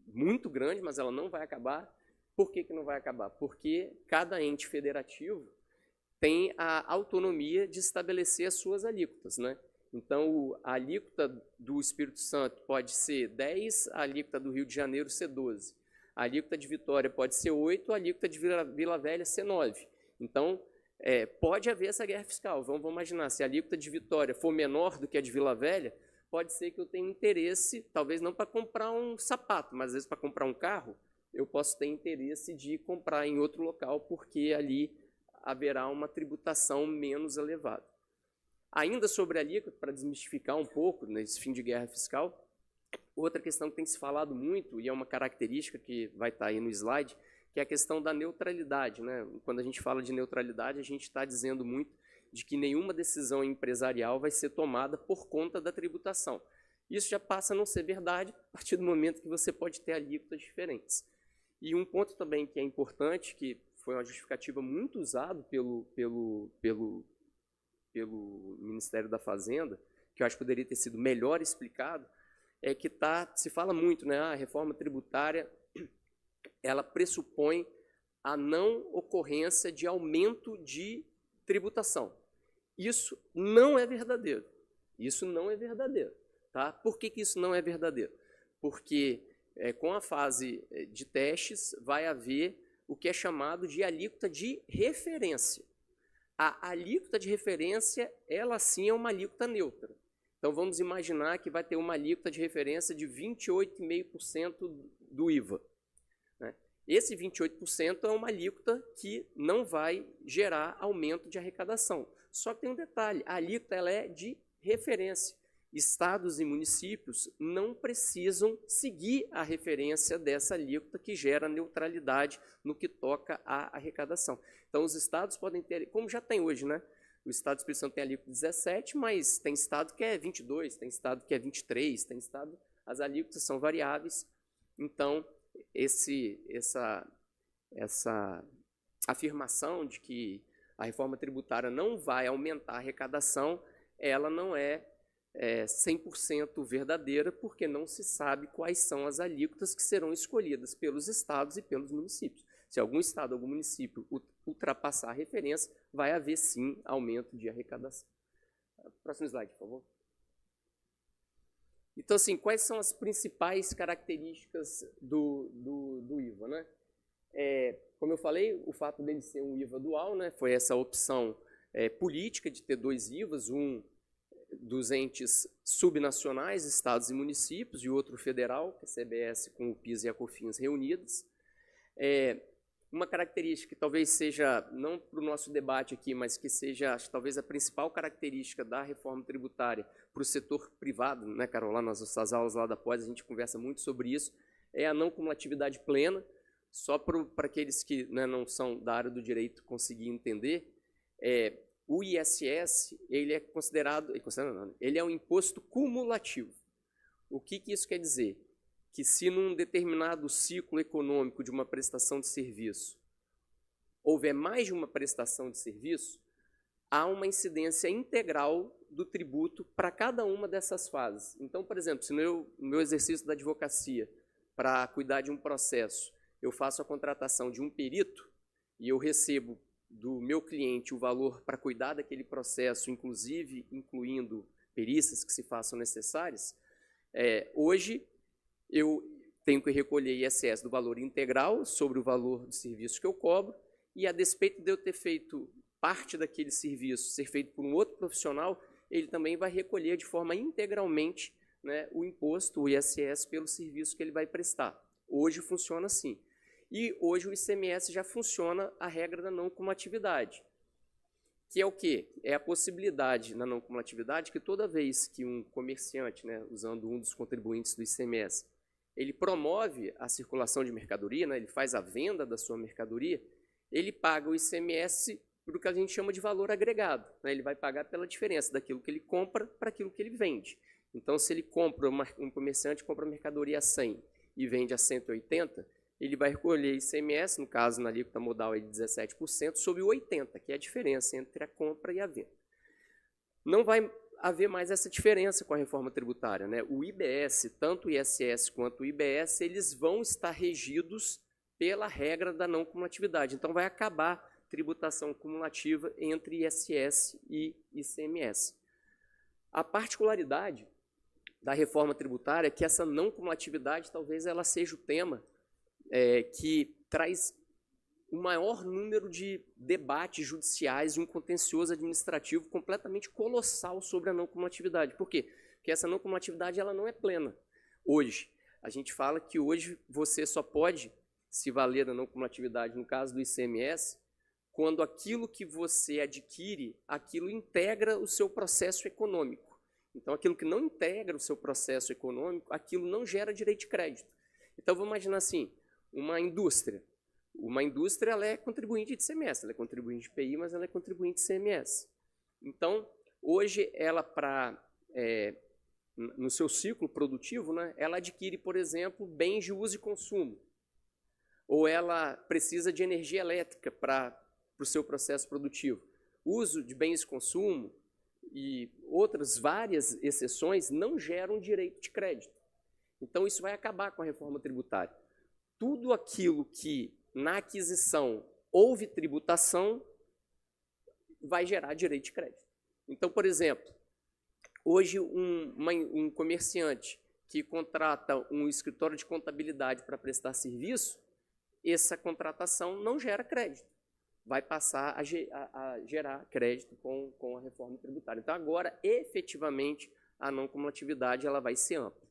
muito grande, mas ela não vai acabar. Por que não vai acabar? Porque cada ente federativo tem a autonomia de estabelecer as suas alíquotas, né? Então, a alíquota do Espírito Santo pode ser 10, a alíquota do Rio de Janeiro ser 12. A alíquota de Vitória pode ser 8, a alíquota de Vila Velha ser 9. Então, pode haver essa guerra fiscal. Vamos imaginar, se a alíquota de Vitória for menor do que a de Vila Velha, pode ser que eu tenha interesse, talvez não para comprar um sapato, mas às vezes para comprar um carro, eu posso ter interesse de comprar em outro local, porque ali haverá uma tributação menos elevada. Ainda sobre a alíquota, para desmistificar um pouco nesse fim de guerra fiscal, outra questão que tem se falado muito, e é uma característica que vai estar aí no slide, que é a questão da neutralidade. Né? Quando a gente fala de neutralidade, a gente está dizendo muito de que nenhuma decisão empresarial vai ser tomada por conta da tributação. Isso já passa a não ser verdade a partir do momento que você pode ter alíquotas diferentes. E um ponto também que é importante, que foi uma justificativa muito usada pelo Ministério da Fazenda, que eu acho que poderia ter sido melhor explicado, é que se fala muito, né, a reforma tributária ela pressupõe a não ocorrência de aumento de tributação. Isso não é verdadeiro. Isso não é verdadeiro. Tá? Por que isso não é verdadeiro? Porque com a fase de testes vai haver o que é chamado de alíquota de referência. A alíquota de referência, ela sim é uma alíquota neutra. Então vamos imaginar que vai ter uma alíquota de referência de 28,5% do IVA. Né? Esse 28% é uma alíquota que não vai gerar aumento de arrecadação. Só que tem um detalhe, a alíquota ela é de referência. Estados e municípios não precisam seguir a referência dessa alíquota que gera neutralidade no que toca à arrecadação. Então, os estados podem ter, como já tem hoje, né? O estado do Espírito Santo tem alíquota 17, mas tem estado que é 22, tem estado que é 23, tem estado, as alíquotas são variáveis. Então, essa afirmação de que a reforma tributária não vai aumentar a arrecadação, ela não é 100% verdadeira, porque não se sabe quais são as alíquotas que serão escolhidas pelos estados e pelos municípios. Se algum estado, algum município ultrapassar a referência, vai haver sim aumento de arrecadação. Próximo slide, por favor. Então, assim, quais são as principais características do IVA, né? Como eu falei, o fato dele ser um IVA dual, né, foi essa opção política de ter 2 IVAs, um dos entes subnacionais, estados e municípios, e outro federal, que é a CBS com o PIS e a COFINS reunidas. Uma característica que talvez seja, não para o nosso debate aqui, mas que seja, acho, talvez a principal característica da reforma tributária para o setor privado, né, Carol, lá nas nossas aulas lá da pós, a gente conversa muito sobre isso, é a não cumulatividade plena. Só para aqueles que, né, não são da área do direito conseguir entender, o ISS ele é considerado, ele é um imposto cumulativo. O que isso quer dizer? Que se num determinado ciclo econômico de uma prestação de serviço houver mais de uma prestação de serviço, há uma incidência integral do tributo para cada uma dessas fases. Então, por exemplo, se no meu exercício da advocacia, para cuidar de um processo, eu faço a contratação de um perito e eu recebo do meu cliente o valor para cuidar daquele processo, inclusive incluindo perícias que se façam necessárias, hoje eu tenho que recolher ISS do valor integral sobre o valor do serviço que eu cobro, e a despeito de eu ter feito parte daquele serviço ser feito por um outro profissional, ele também vai recolher de forma integralmente, né, o imposto, o ISS, pelo serviço que ele vai prestar. Hoje funciona assim. E hoje o ICMS já funciona a regra da não cumulatividade, que é o quê? É a possibilidade na não cumulatividade que toda vez que um comerciante, né, usando um dos contribuintes do ICMS, ele promove a circulação de mercadoria, né, ele faz a venda da sua mercadoria, ele paga o ICMS por o que a gente chama de valor agregado, né, ele vai pagar pela diferença daquilo que ele compra para aquilo que ele vende. Então, se ele compra, um comerciante compra a mercadoria a 100 e vende a 180, ele vai recolher ICMS, no caso, na alíquota modal é de 17%, sobre o 80%, que é a diferença entre a compra e a venda. Não vai haver mais essa diferença com a reforma tributária, né? O IBS, tanto o ISS quanto o IBS, eles vão estar regidos pela regra da não cumulatividade. Então, vai acabar a tributação cumulativa entre ISS e ICMS. A particularidade da reforma tributária é que essa não cumulatividade, talvez ela seja o tema que traz o maior número de debates judiciais e um contencioso administrativo completamente colossal sobre a não cumulatividade. Por quê? Porque essa não cumulatividade ela não é plena. Hoje, a gente fala que hoje você só pode se valer da não cumulatividade, no caso do ICMS, quando aquilo que você adquire, aquilo integra o seu processo econômico. Então, aquilo que não integra o seu processo econômico, aquilo não gera direito de crédito. Então, vamos imaginar assim, uma indústria ela é contribuinte de ICMS, ela é contribuinte de IPI, mas ela é contribuinte de ICMS. Então, hoje, ela, no seu ciclo produtivo, né, ela adquire, por exemplo, bens de uso e consumo, ou ela precisa de energia elétrica para o seu processo produtivo. Uso de bens de consumo e outras várias exceções não geram direito de crédito. Então, isso vai acabar com a reforma tributária. Tudo aquilo que, na aquisição, houve tributação, vai gerar direito de crédito. Então, por exemplo, hoje um comerciante que contrata um escritório de contabilidade para prestar serviço, essa contratação não gera crédito. Vai passar a gerar crédito com a reforma tributária. Então, agora, efetivamente, a não cumulatividade ela vai ser ampla.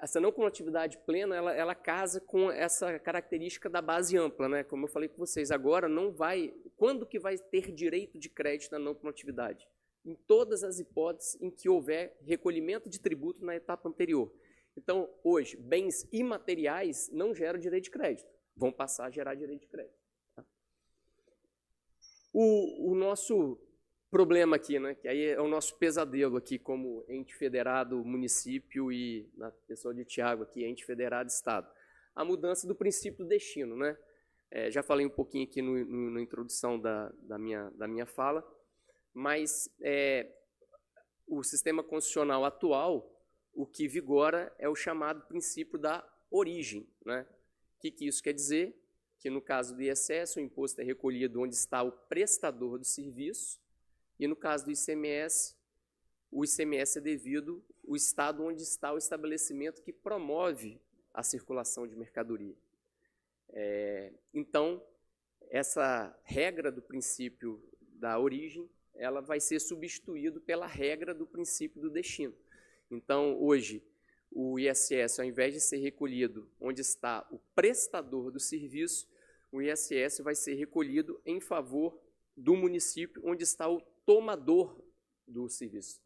Essa não cumulatividade plena, ela casa com essa característica da base ampla, né? Como eu falei com vocês, agora não vai... Quando que vai ter direito de crédito na não cumulatividade? Em todas as hipóteses em que houver recolhimento de tributo na etapa anterior. Então, hoje, bens imateriais não geram direito de crédito, vão passar a gerar direito de crédito. Tá? O nosso problema aqui, né, que aí é o nosso pesadelo aqui como ente federado, município e, na pessoa de Tiago aqui, ente federado, Estado. A mudança do princípio do destino, né? Já falei um pouquinho aqui na introdução da minha fala, mas o sistema constitucional atual, o que vigora é o chamado princípio da origem, né? O que isso quer dizer? Que no caso do ISS, o imposto é recolhido onde está o prestador do serviço, e no caso do ICMS, o ICMS é devido ao estado onde está o estabelecimento que promove a circulação de mercadoria. Então, essa regra do princípio da origem, ela vai ser substituída pela regra do princípio do destino. Então, hoje, o ISS, ao invés de ser recolhido onde está o prestador do serviço, o ISS vai ser recolhido em favor do município onde está o tomador do serviço,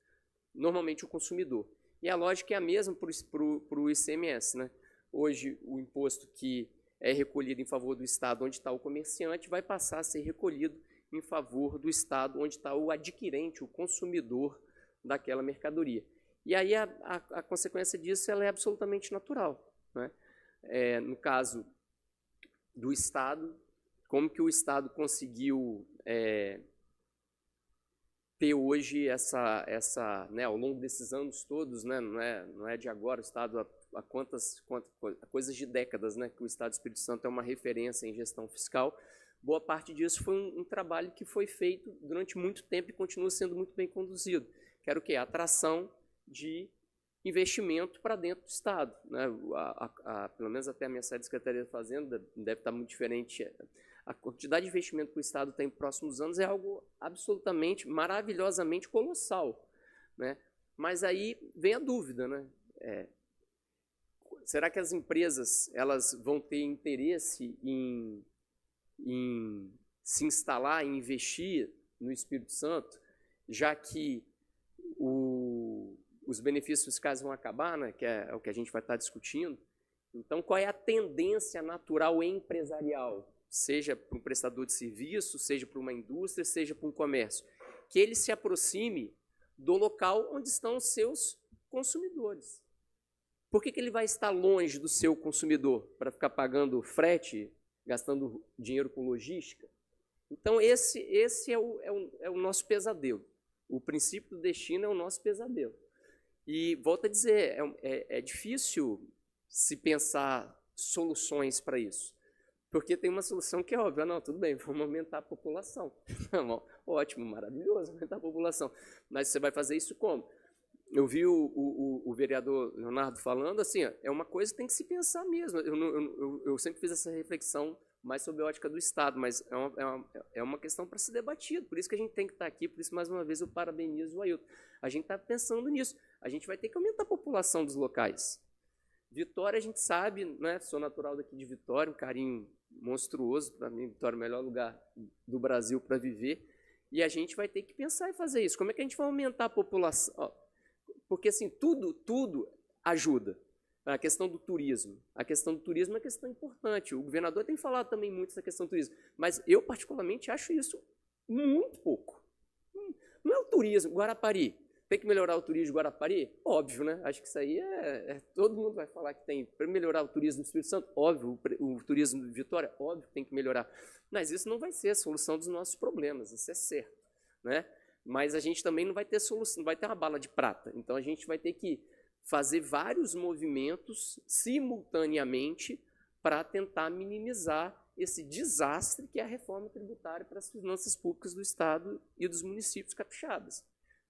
normalmente o consumidor. E a lógica é a mesma para o ICMS, né? Hoje, o imposto que é recolhido em favor do estado onde está o comerciante vai passar a ser recolhido em favor do estado onde está o adquirente, o consumidor daquela mercadoria. E aí a consequência disso ela é absolutamente natural, né? No caso do Estado, como que o Estado conseguiu ter hoje né, ao longo desses anos todos, né, não é de agora, o Estado há coisas de décadas, né, que o Estado do Espírito Santo é uma referência em gestão fiscal, boa parte disso foi um trabalho que foi feito durante muito tempo e continua sendo muito bem conduzido, que era o quê? A atração de investimento para dentro do Estado, né? Pelo menos até a minha saída da Secretaria da Fazenda deve estar muito diferente. A quantidade de investimento que o Estado tem nos próximos anos é algo absolutamente, maravilhosamente colossal, né? Mas aí vem a dúvida, né? Será que as empresas elas vão ter interesse em se instalar, em investir no Espírito Santo, já que os benefícios fiscais vão acabar, né, que é o que a gente vai estar discutindo? Então, qual é a tendência natural empresarial, seja para um prestador de serviço, seja para uma indústria, seja para um comércio? Que ele se aproxime do local onde estão os seus consumidores. Por que ele vai estar longe do seu consumidor? Para ficar pagando frete, gastando dinheiro com logística? Então, esse é o nosso pesadelo. O princípio do destino é o nosso pesadelo. E, volto a dizer, é difícil se pensar soluções para isso. Porque tem uma solução que é óbvia. Não, tudo bem, vamos aumentar a população. Ótimo, maravilhoso aumentar a população. Mas você vai fazer isso como? Eu vi o vereador Leonardo falando, assim, é uma coisa que tem que se pensar mesmo. Eu sempre fiz essa reflexão mais sobre a ótica do Estado, mas é uma questão para ser debatida. Por isso que a gente tem que estar aqui, por isso, mais uma vez, eu parabenizo o Ailton. A gente está pensando nisso. A gente vai ter que aumentar a população dos locais. Vitória, a gente sabe, né? Sou natural daqui de Vitória, um carinho monstruoso. Para mim, Vitória é o melhor lugar do Brasil para viver. E a gente vai ter que pensar em fazer isso. Como é que a gente vai aumentar a população? Porque, assim, tudo ajuda. A questão do turismo. A questão do turismo é uma questão importante. O governador tem falado também muito dessa questão do turismo. Mas eu, particularmente, acho isso muito pouco. Não é o turismo. Guarapari. Tem que melhorar o turismo de Guarapari? Óbvio, né? Acho que isso aí todo mundo vai falar que tem. Para melhorar o turismo do Espírito Santo, óbvio. O turismo de Vitória, óbvio que tem que melhorar. Mas isso não vai ser a solução dos nossos problemas. Isso é certo, né? Mas a gente também não vai ter solução, não vai ter uma bala de prata. Então, a gente vai ter que fazer vários movimentos simultaneamente para tentar minimizar esse desastre que é a reforma tributária para as finanças públicas do Estado e dos municípios capixabas.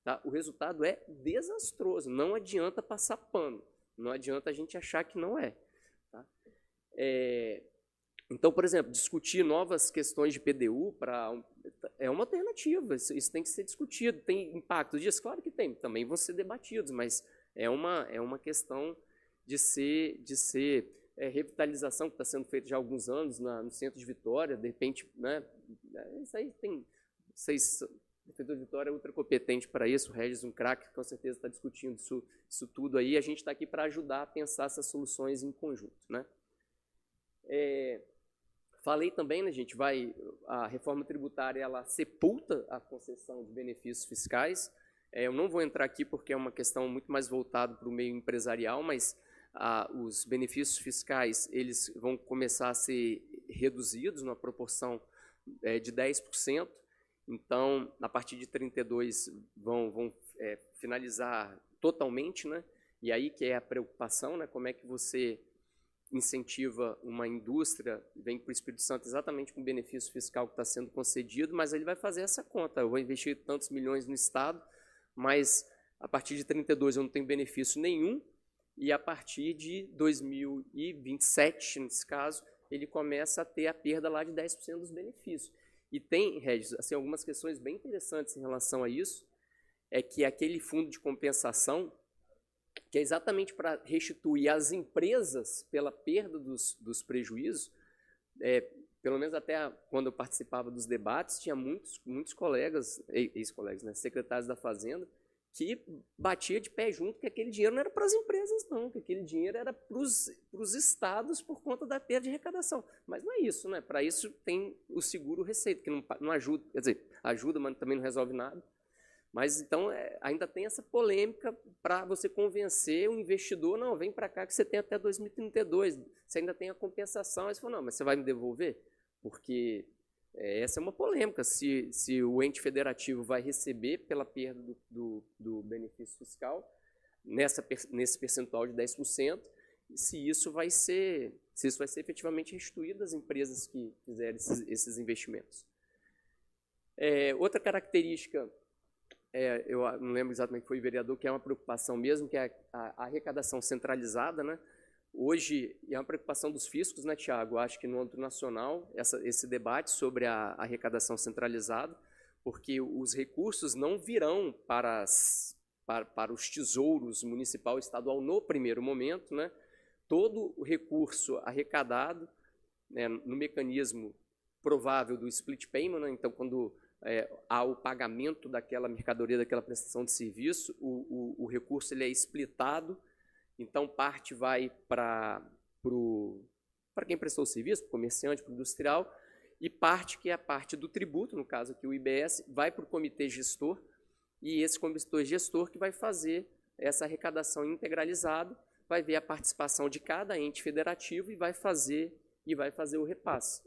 Tá? O resultado é desastroso, não adianta passar pano, não adianta a gente achar que não é. Tá? Então, por exemplo, discutir novas questões de PDU é uma alternativa, isso tem que ser discutido. Tem impactos disso? Claro que tem, também vão ser debatidos, mas é uma questão de ser revitalização que está sendo feita já há alguns anos no centro de Vitória, de repente, né, isso aí tem... O prefeitura de Vitória é ultra competente para isso, o Regis, um craque, com certeza está discutindo isso tudo aí, a gente está aqui para ajudar a pensar essas soluções em conjunto, né? Falei também, né, gente, a reforma tributária, ela sepulta a concessão de benefícios fiscais. Eu não vou entrar aqui porque é uma questão muito mais voltada para o meio empresarial, mas os benefícios fiscais, eles vão começar a ser reduzidos numa proporção de 10%. Então, a partir de 32 vão finalizar totalmente, né? E aí que é a preocupação, né? Como é que você incentiva uma indústria, vem para o Espírito Santo exatamente com o benefício fiscal que está sendo concedido, mas ele vai fazer essa conta. Eu vou investir tantos milhões no Estado, mas a partir de 32 eu não tenho benefício nenhum, e a partir de 2027, nesse caso, ele começa a ter a perda lá de 10% dos benefícios. E tem, Regis, assim, algumas questões bem interessantes em relação a isso, é que aquele fundo de compensação, que é exatamente para restituir as empresas pela perda dos prejuízos, pelo menos até quando eu participava dos debates, tinha muitos colegas, ex-colegas, né, secretários da Fazenda, que batia de pé junto que aquele dinheiro não era para as empresas, não, que aquele dinheiro era para os estados por conta da perda de arrecadação. Mas não é isso, né? Para isso tem o seguro-receita, que não ajuda, quer dizer, ajuda, mas também não resolve nada. Mas então ainda tem essa polêmica para você convencer o investidor, não, vem para cá que você tem até 2032, você ainda tem a compensação. Aí você fala, não, mas você vai me devolver? Porque essa é uma polêmica, se o ente federativo vai receber pela perda do benefício fiscal, nesse percentual de 10%, se isso vai ser efetivamente restituído às empresas que fizerem esses investimentos. Outra característica, eu não lembro exatamente, foi o vereador, que é uma preocupação mesmo, que é a arrecadação centralizada, né? Hoje, é uma preocupação dos fiscos, né, Tiago? Acho que no âmbito nacional, esse debate sobre a arrecadação centralizada, porque os recursos não virão para os tesouros municipal e estadual no primeiro momento, né? Todo o recurso arrecadado, né, no mecanismo provável do split payment, né? Então, quando há o pagamento daquela mercadoria, daquela prestação de serviço, o recurso ele é splitado. Então, parte vai para quem prestou o serviço, para o comerciante, para o industrial, e parte, que é a parte do tributo, no caso aqui o IBS, vai para o comitê gestor, e esse comitê gestor que vai fazer essa arrecadação integralizada, vai ver a participação de cada ente federativo e vai fazer o repasse.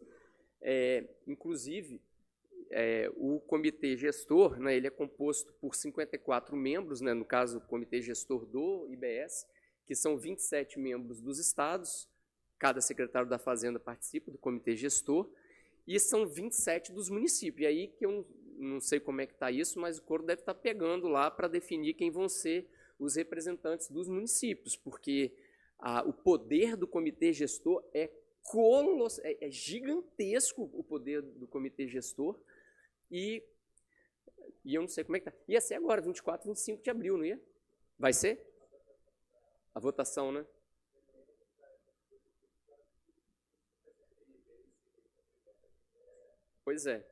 Inclusive, o comitê gestor, né, ele é composto por 54 membros, né, no caso, o comitê gestor do IBS, que são 27 membros dos estados, cada secretário da Fazenda participa do comitê gestor, e são 27 dos municípios. E aí que eu não sei como é que está isso, mas o coro deve estar pegando lá para definir quem vão ser os representantes dos municípios, porque o poder do comitê gestor é gigantesco, o poder do comitê gestor, e eu não sei como é que está. Ia ser agora, 24, 25 de abril, não ia? Vai ser? A votação, né? Pois é.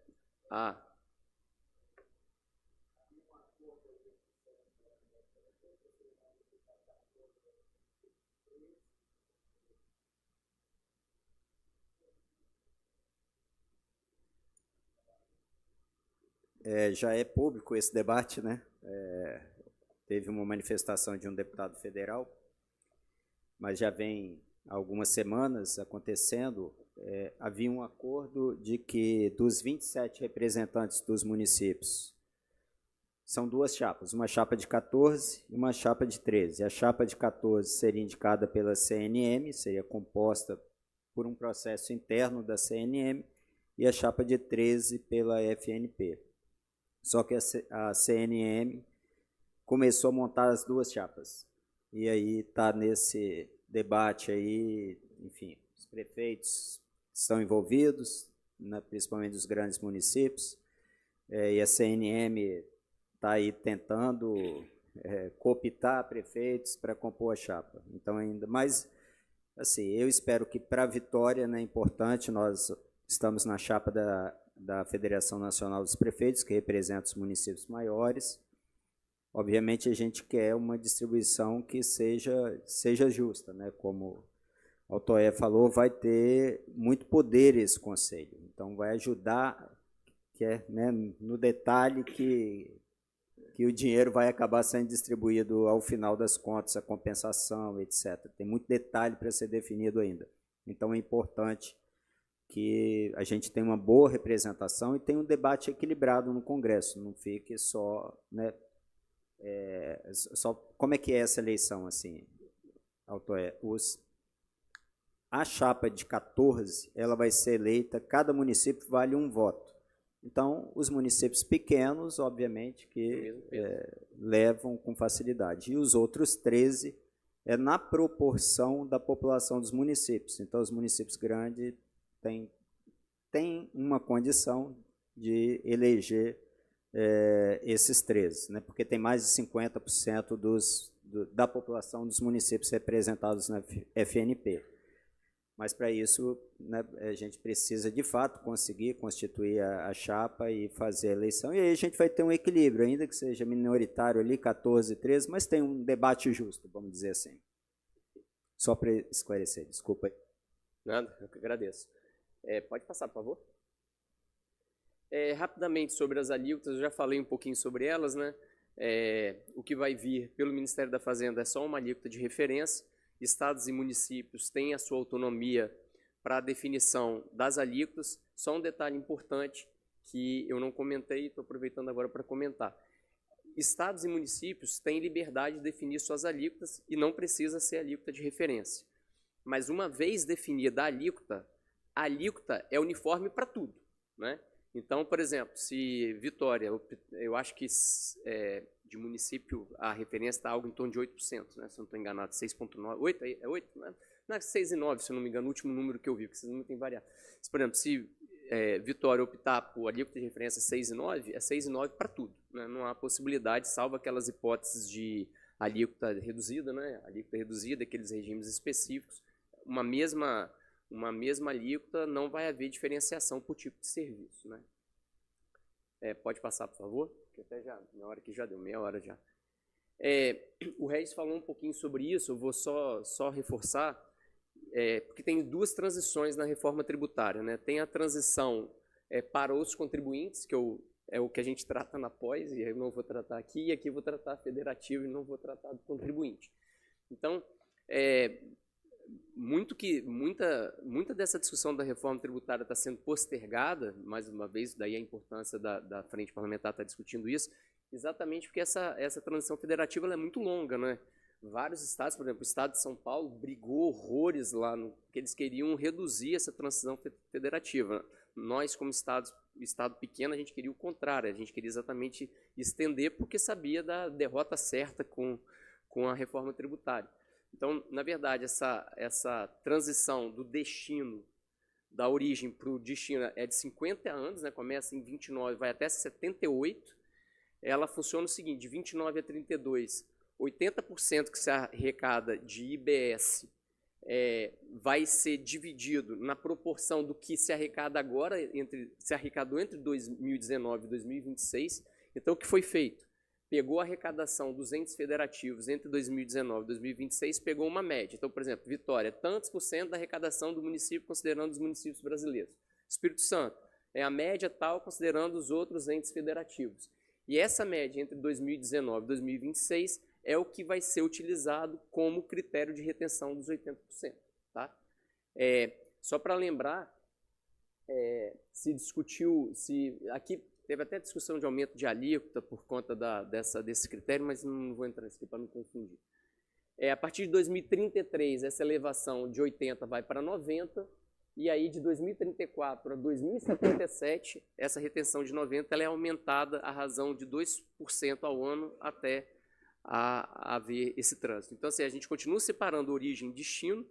Já é público esse debate, né? Teve uma manifestação de um deputado federal, mas já vem algumas semanas acontecendo. Havia um acordo de que dos 27 representantes dos municípios, são duas chapas, uma chapa de 14 e uma chapa de 13. A chapa de 14 seria indicada pela CNM, seria composta por um processo interno da CNM, e a chapa de 13 pela FNP. Só que a CNM começou a montar as duas chapas. E aí está nesse debate aí, enfim, os prefeitos estão envolvidos, né, principalmente os grandes municípios, e a CNM está aí tentando cooptar prefeitos para compor a chapa. Então, ainda mais, assim, eu espero que para a vitória, né, é importante, nós estamos na chapa da Federação Nacional dos Prefeitos, que representa os municípios maiores. Obviamente, a gente quer uma distribuição que seja justa, né? Como o Altoé falou, vai ter muito poder esse conselho. Então, vai ajudar, né, no detalhe que o dinheiro vai acabar sendo distribuído ao final das contas, a compensação, etc. Tem muito detalhe para ser definido ainda. Então, é importante que a gente tenha uma boa representação e tenha um debate equilibrado no Congresso, não fique só, né, como é que é essa eleição, assim, Altoé? A chapa de 14, ela vai ser eleita, cada município vale um voto. Então, os municípios pequenos, obviamente, que levam com facilidade. E os outros 13 é na proporção da população dos municípios. Então, os municípios grandes têm uma condição de eleger esses 13, né? Porque tem mais de 50% da população dos municípios representados na FNP. Mas, para isso, né, a gente precisa, de fato, conseguir constituir a chapa e fazer a eleição. E aí a gente vai ter um equilíbrio, ainda que seja minoritário ali, 14, 13, mas tem um debate justo, vamos dizer assim. Só para esclarecer, desculpa aí. Nada, eu que agradeço. Pode passar, por favor. Rapidamente sobre as alíquotas, eu já falei um pouquinho sobre elas, né? O que vai vir pelo Ministério da Fazenda é só uma alíquota de referência. Estados e municípios têm a sua autonomia para a definição das alíquotas. Só um detalhe importante que eu não comentei, estou aproveitando agora para comentar. Estados e municípios têm liberdade de definir suas alíquotas e não precisa ser alíquota de referência. Mas uma vez definida a alíquota é uniforme para tudo, né? Então, por exemplo, se Vitória, eu acho que de município a referência está algo em torno de 8%, né? Se eu não estou enganado, 6,9%, 8%, é 8%, né? Não, 6,9%, se eu não me engano, o último número que eu vi, porque esses números têm variado. Por exemplo, se Vitória optar por alíquota de referência 6,9%, é 6,9% para tudo, né? Não há possibilidade, salvo aquelas hipóteses de alíquota reduzida, né? Alíquota reduzida, aqueles regimes específicos, uma mesma alíquota, não vai haver diferenciação por tipo de serviço, né? Pode passar, por favor? Porque até já, na hora que já deu, meia hora já. O Regis falou um pouquinho sobre isso, eu vou só reforçar, porque tem duas transições na reforma tributária, né? Tem a transição para os contribuintes, que é o que a gente trata na pós, e eu não vou tratar aqui, e aqui eu vou tratar federativo e não vou tratar do contribuinte. Então, muita dessa discussão da reforma tributária está sendo postergada, mais uma vez, daí a importância da frente parlamentar estar discutindo isso, exatamente porque essa transição federativa ela é muito longa, né? Vários estados, por exemplo, o estado de São Paulo brigou horrores lá, que eles queriam reduzir essa transição federativa. Nós, como estado pequeno, a gente queria o contrário, a gente queria exatamente estender porque sabia da derrota certa com a reforma tributária. Então, na verdade, essa transição do destino, da origem para o destino é de 50 anos, né? Começa em 29, vai até 78. Ela funciona o seguinte, de 29 a 32, 80% que se arrecada de IBS vai ser dividido na proporção do que se arrecada agora, se arrecadou entre 2019 e 2026. Então, o que foi feito? Pegou a arrecadação dos entes federativos entre 2019 e 2026, pegou uma média. Então, por exemplo, Vitória, tantos por cento da arrecadação do município, considerando os municípios brasileiros. Espírito Santo, é a média tal, considerando os outros entes federativos. E essa média entre 2019 e 2026 é o que vai ser utilizado como critério de retenção dos 80%. Tá? Só para lembrar, aqui teve até discussão de aumento de alíquota por conta desse critério, mas não vou entrar nisso aqui para não confundir. A partir de 2033, essa elevação de 80 vai para 90, e aí de 2034 a 2077, essa retenção de 90 ela é aumentada à razão de 2% ao ano até haver esse trânsito. Então, assim, a gente continua separando origem e destino,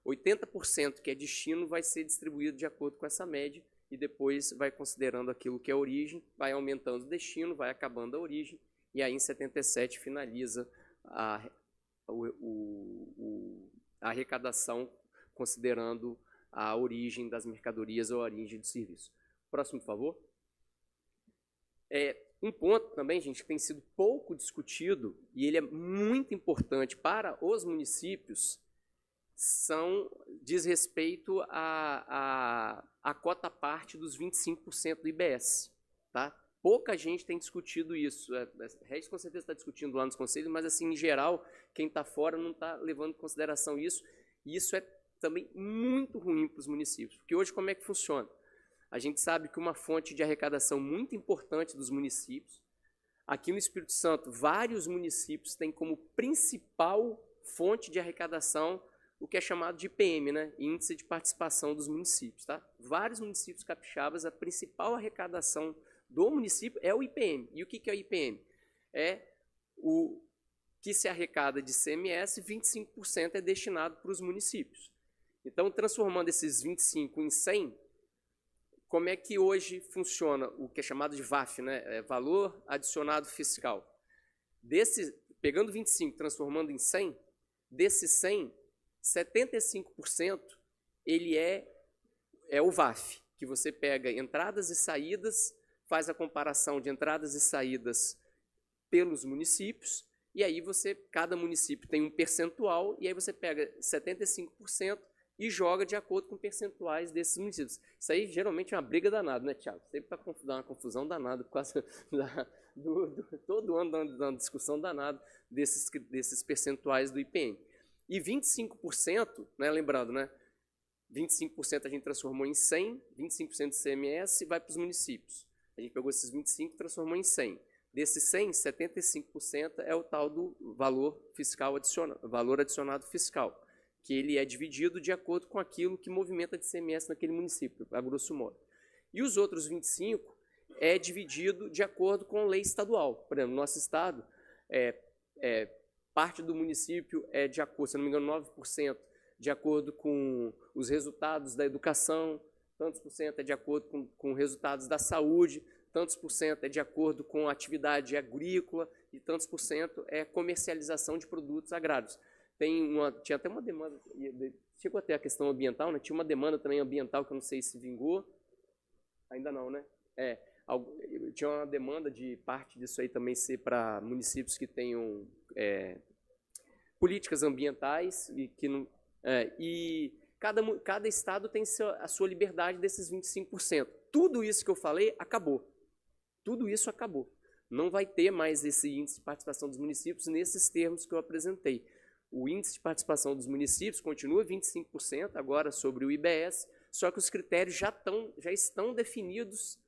80% que é destino vai ser distribuído de acordo com essa média, e depois vai considerando aquilo que é origem, vai aumentando o destino, vai acabando a origem, e aí em 77 finaliza a arrecadação considerando a origem das mercadorias ou a origem do serviço. Próximo, por favor. Um ponto também, gente, que tem sido pouco discutido, e ele é muito importante para os municípios, diz respeito à cota parte dos 25% do IBS. Tá? Pouca gente tem discutido isso. Regis com certeza está discutindo lá nos conselhos, mas assim, em geral, quem está fora não está levando em consideração isso. E isso é também muito ruim para os municípios. Porque hoje como é que funciona? A gente sabe que uma fonte de arrecadação muito importante dos municípios, aqui no Espírito Santo, vários municípios têm como principal fonte de arrecadação o que é chamado de IPM, né? Índice de Participação dos Municípios. Tá? Vários municípios capixabas, a principal arrecadação do município é o IPM. E o que é o IPM? É o que se arrecada de CMS, 25% é destinado para os municípios. Então, transformando esses 25 em 100, como é que hoje funciona o que é chamado de VAF, né? Valor Adicionado Fiscal? Pegando 25, transformando em 100, desses 100, 75% ele é o VAF, que você pega entradas e saídas, faz a comparação de entradas e saídas pelos municípios, e aí cada município tem um percentual, e aí você pega 75% e joga de acordo com percentuais desses municípios. Isso aí geralmente é uma briga danada, né, Thiago? Sempre para dar uma confusão danada, por causa todo ano dando uma discussão danada desses percentuais do IPM. E 25%, né, lembrando, né, 25% a gente transformou em 100, 25% de CMS vai para os municípios. A gente pegou esses 25 e transformou em 100. Desses 100, 75% é o tal do valor fiscal adicionado, valor adicionado fiscal, que ele é dividido de acordo com aquilo que movimenta de ICMS naquele município, a grosso modo. E os outros 25 é dividido de acordo com lei estadual. Por exemplo, no nosso estado, parte do município é de acordo, se não me engano, 9%, de acordo com os resultados da educação, tantos por cento é de acordo com resultados da saúde, tantos por cento é de acordo com a atividade agrícola e tantos por cento é comercialização de produtos agrários. Tinha até uma demanda, chegou até a questão ambiental, né? Tinha uma demanda também ambiental que eu não sei se vingou, ainda não, né? Tinha uma demanda de parte disso aí também ser para municípios que tenham políticas ambientais e que não... e cada estado tem a sua liberdade desses 25%. Tudo isso que eu falei acabou. Tudo isso acabou. Não vai ter mais esse índice de participação dos municípios nesses termos que eu apresentei. O índice de participação dos municípios continua 25% agora sobre o IBS, só que os critérios já estão definidos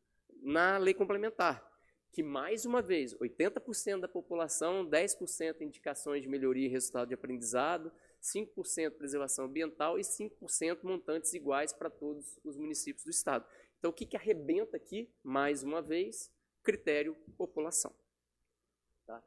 na lei complementar, que, mais uma vez, 80% da população, 10% indicações de melhoria e resultado de aprendizado, 5% preservação ambiental e 5% montantes iguais para todos os municípios do estado. Então, o que arrebenta aqui, mais uma vez, critério população. Tá?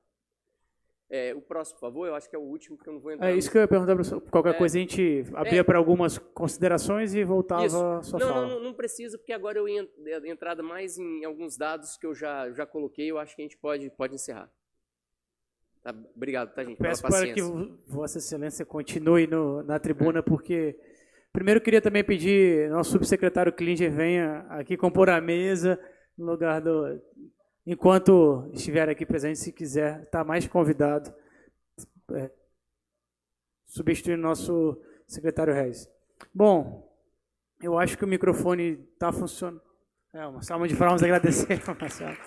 O próximo, por favor, eu acho que é o último, porque eu não vou entrar... isso que eu ia perguntar, professor. Qualquer coisa a gente abria para algumas considerações e voltava a sua fala. Não precisa, porque agora eu ia entrar mais em alguns dados que eu já coloquei, eu acho que a gente pode encerrar. Tá, obrigado, tá, gente? Peço para que Vossa Excelência continue na tribuna, porque primeiro eu queria também pedir nosso subsecretário Klinger venha aqui compor a mesa no lugar do... Enquanto estiver aqui presente, se quiser, está mais convidado, substituindo nosso secretário Reis. Bom, eu acho que o microfone está funcionando. Uma salva de palmas, agradecer ao Marcelo.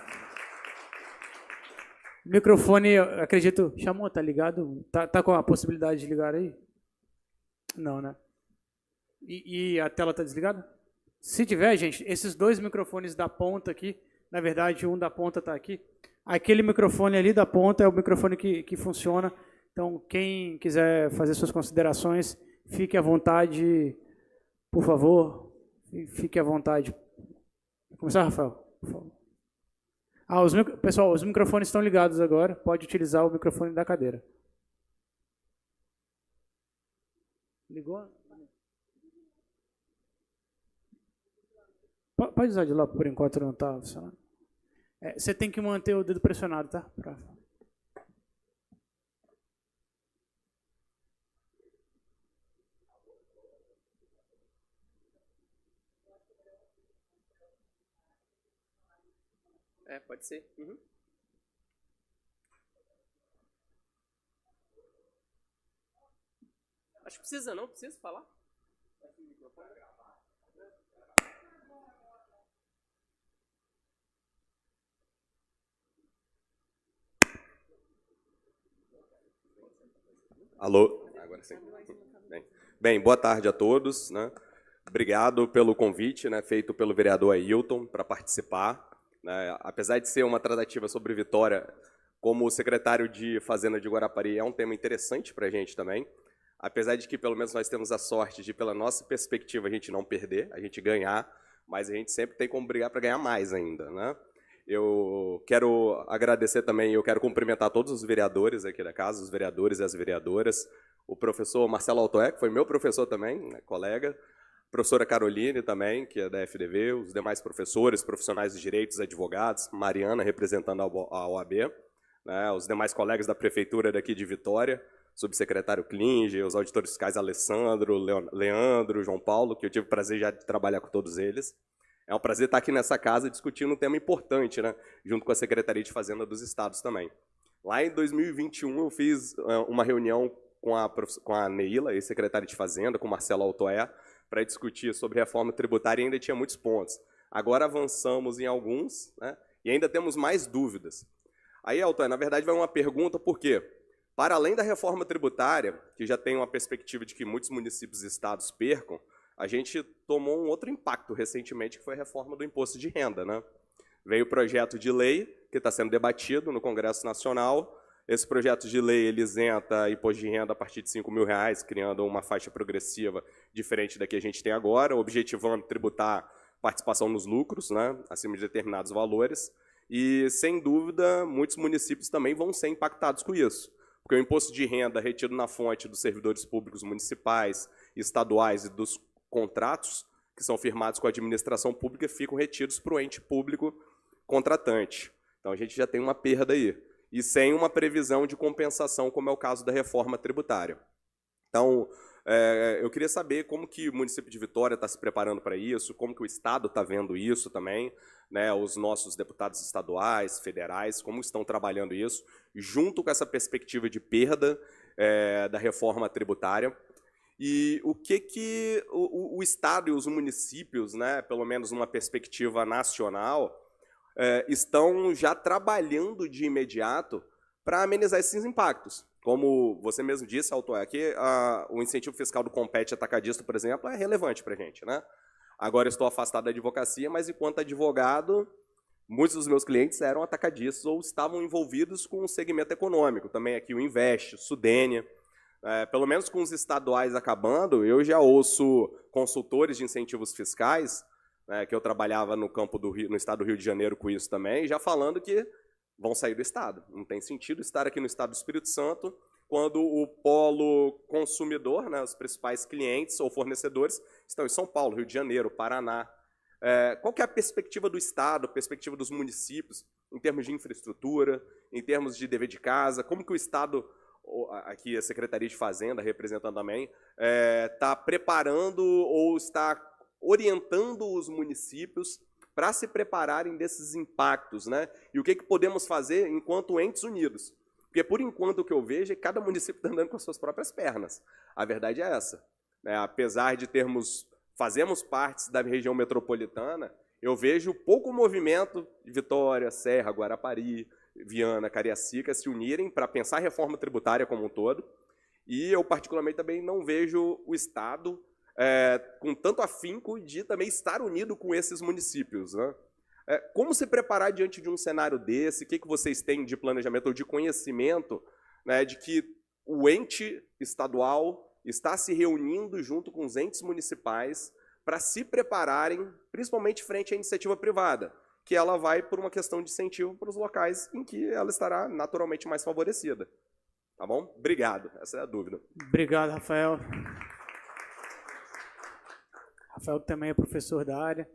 O microfone, eu acredito, chamou, tá ligado? Tá com a possibilidade de ligar aí? Não, né? E a tela tá desligada? Se tiver, gente, esses dois microfones da ponta aqui, na verdade, um da ponta está aqui. Aquele microfone ali da ponta é o microfone que funciona. Então, quem quiser fazer suas considerações, fique à vontade, por favor. Fique à vontade. Vou começar, Rafael? Por favor. Pessoal, os microfones estão ligados agora. Pode utilizar o microfone da cadeira. Ligou? Pode usar de lá, por enquanto não está funcionando. Você tem que manter o dedo pressionado, tá? Pode ser. Uhum. Acho que precisa não, precisa falar. Alô? Agora sim. Bem, boa tarde a todos, né? Obrigado pelo convite, né, feito pelo vereador Ailton para participar. Né? Apesar de ser uma tratativa sobre Vitória, como secretário de Fazenda de Guarapari, é um tema interessante para a gente também. Apesar de que, pelo menos, nós temos a sorte de, pela nossa perspectiva, a gente não perder, a gente ganhar, mas a gente sempre tem como brigar para ganhar mais ainda, né? Eu quero agradecer também, eu quero cumprimentar todos os vereadores aqui da casa, os vereadores e as vereadoras, o professor Marcelo Altoé, que foi meu professor também, né, colega, a professora Caroline também, que é da FDV, os demais professores, profissionais de direitos, advogados, Mariana, representando a OAB, né, os demais colegas da prefeitura daqui de Vitória, subsecretário Klinger, os auditores fiscais Alessandro, Leandro, João Paulo, que eu tive o prazer já de trabalhar com todos eles. É um prazer estar aqui nessa casa discutindo um tema importante, né, junto com a Secretaria de Fazenda dos Estados também. Lá em 2021, eu fiz uma reunião com a Neila, ex-secretária de Fazenda, com o Marcelo Altoé, para discutir sobre reforma tributária e ainda tinha muitos pontos. Agora avançamos em alguns, né, e ainda temos mais dúvidas. Aí, Altoé, na verdade, vai uma pergunta, por quê? Para além da reforma tributária, que já tem uma perspectiva de que muitos municípios e estados percam, a gente tomou um outro impacto recentemente, que foi a reforma do imposto de renda, né? Veio o projeto de lei, que está sendo debatido no Congresso Nacional, Esse projeto de lei ele isenta imposto de renda a partir de R$ 5.000, criando uma faixa progressiva diferente da que a gente tem agora, objetivando tributar participação nos lucros, né, acima de determinados valores. E, sem dúvida, muitos municípios também vão ser impactados com isso, porque o imposto de renda retido na fonte dos servidores públicos municipais, estaduais e dos contratos que são firmados com a administração pública ficam retidos para o ente público contratante. Então, a gente já tem uma perda aí, e sem uma previsão de compensação, como é o caso da reforma tributária. Então, eu queria saber como que o município de Vitória está se preparando para isso, como que o Estado está vendo isso também, né, os nossos deputados estaduais, federais, como estão trabalhando isso, junto com essa perspectiva de perda da reforma tributária. E o que o Estado e os municípios, né, pelo menos numa perspectiva nacional, estão já trabalhando de imediato para amenizar esses impactos. Como você mesmo disse, Alto, aqui o incentivo fiscal do Compete Atacadista, por exemplo, é relevante para a gente, né? Agora estou afastado da advocacia, mas enquanto advogado, muitos dos meus clientes eram atacadistas ou estavam envolvidos com o segmento econômico. Também aqui o Invest, Sudênia. Pelo menos com os estaduais acabando, eu já ouço consultores de incentivos fiscais, que eu trabalhava no campo no estado do Rio de Janeiro com isso também, já falando que vão sair do Estado. Não tem sentido estar aqui no Estado do Espírito Santo quando o polo consumidor, né, os principais clientes ou fornecedores, estão em São Paulo, Rio de Janeiro, Paraná. Qual que é a perspectiva do Estado, a perspectiva dos municípios, em termos de infraestrutura, em termos de dever de casa? Como que o Estado, aqui a Secretaria de Fazenda, representando também, está preparando ou está orientando os municípios para se prepararem desses impactos, né? E o que podemos fazer enquanto entes unidos? Porque, por enquanto, o que eu vejo é que cada município está andando com as suas próprias pernas. A verdade é essa. Apesar de fazemos parte da região metropolitana, eu vejo pouco movimento de Vitória, Serra, Guarapari, Viana, Cariacica se unirem para pensar a reforma tributária como um todo. E eu, particularmente, também não vejo o Estado com tanto afinco de também estar unido com esses municípios, né? Como se preparar diante de um cenário desse? O que vocês têm de planejamento ou de conhecimento, né, de que o ente estadual está se reunindo junto com os entes municipais para se prepararem, principalmente frente à iniciativa privada, que ela vai por uma questão de incentivo para os locais em que ela estará naturalmente mais favorecida. Tá bom? Obrigado. Essa é a dúvida. Obrigado, Rafael. Rafael também é professor da área.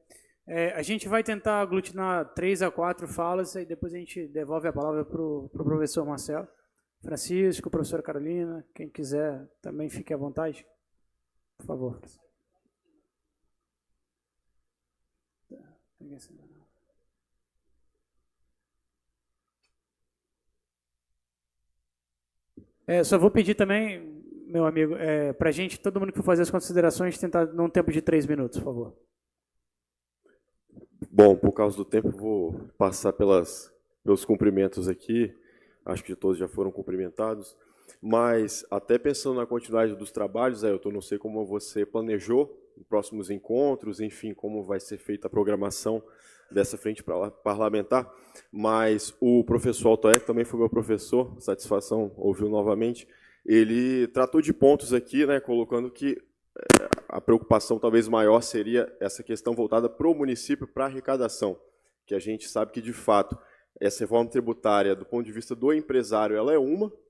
A gente vai tentar aglutinar 3 a 4 falas e depois a gente devolve a palavra para o professor Marcelo. Francisco, professora Carolina, quem quiser também fique à vontade. Por favor. Só vou pedir também, meu amigo, para a gente, todo mundo que for fazer as considerações, tentar num tempo de 3 minutos, por favor. Bom, por causa do tempo, vou passar pelos cumprimentos aqui. Acho que todos já foram cumprimentados. Mas, até pensando na continuidade dos trabalhos, eu não sei como você planejou os próximos encontros, enfim, como vai ser feita a programação dessa frente parlamentar, mas o professor Altoé, que também foi meu professor, satisfação ouvi-lo novamente, ele tratou de pontos aqui, né, colocando que a preocupação talvez maior seria essa questão voltada para o município, para a arrecadação, que a gente sabe que, de fato, essa reforma tributária, do ponto de vista do empresário, ela é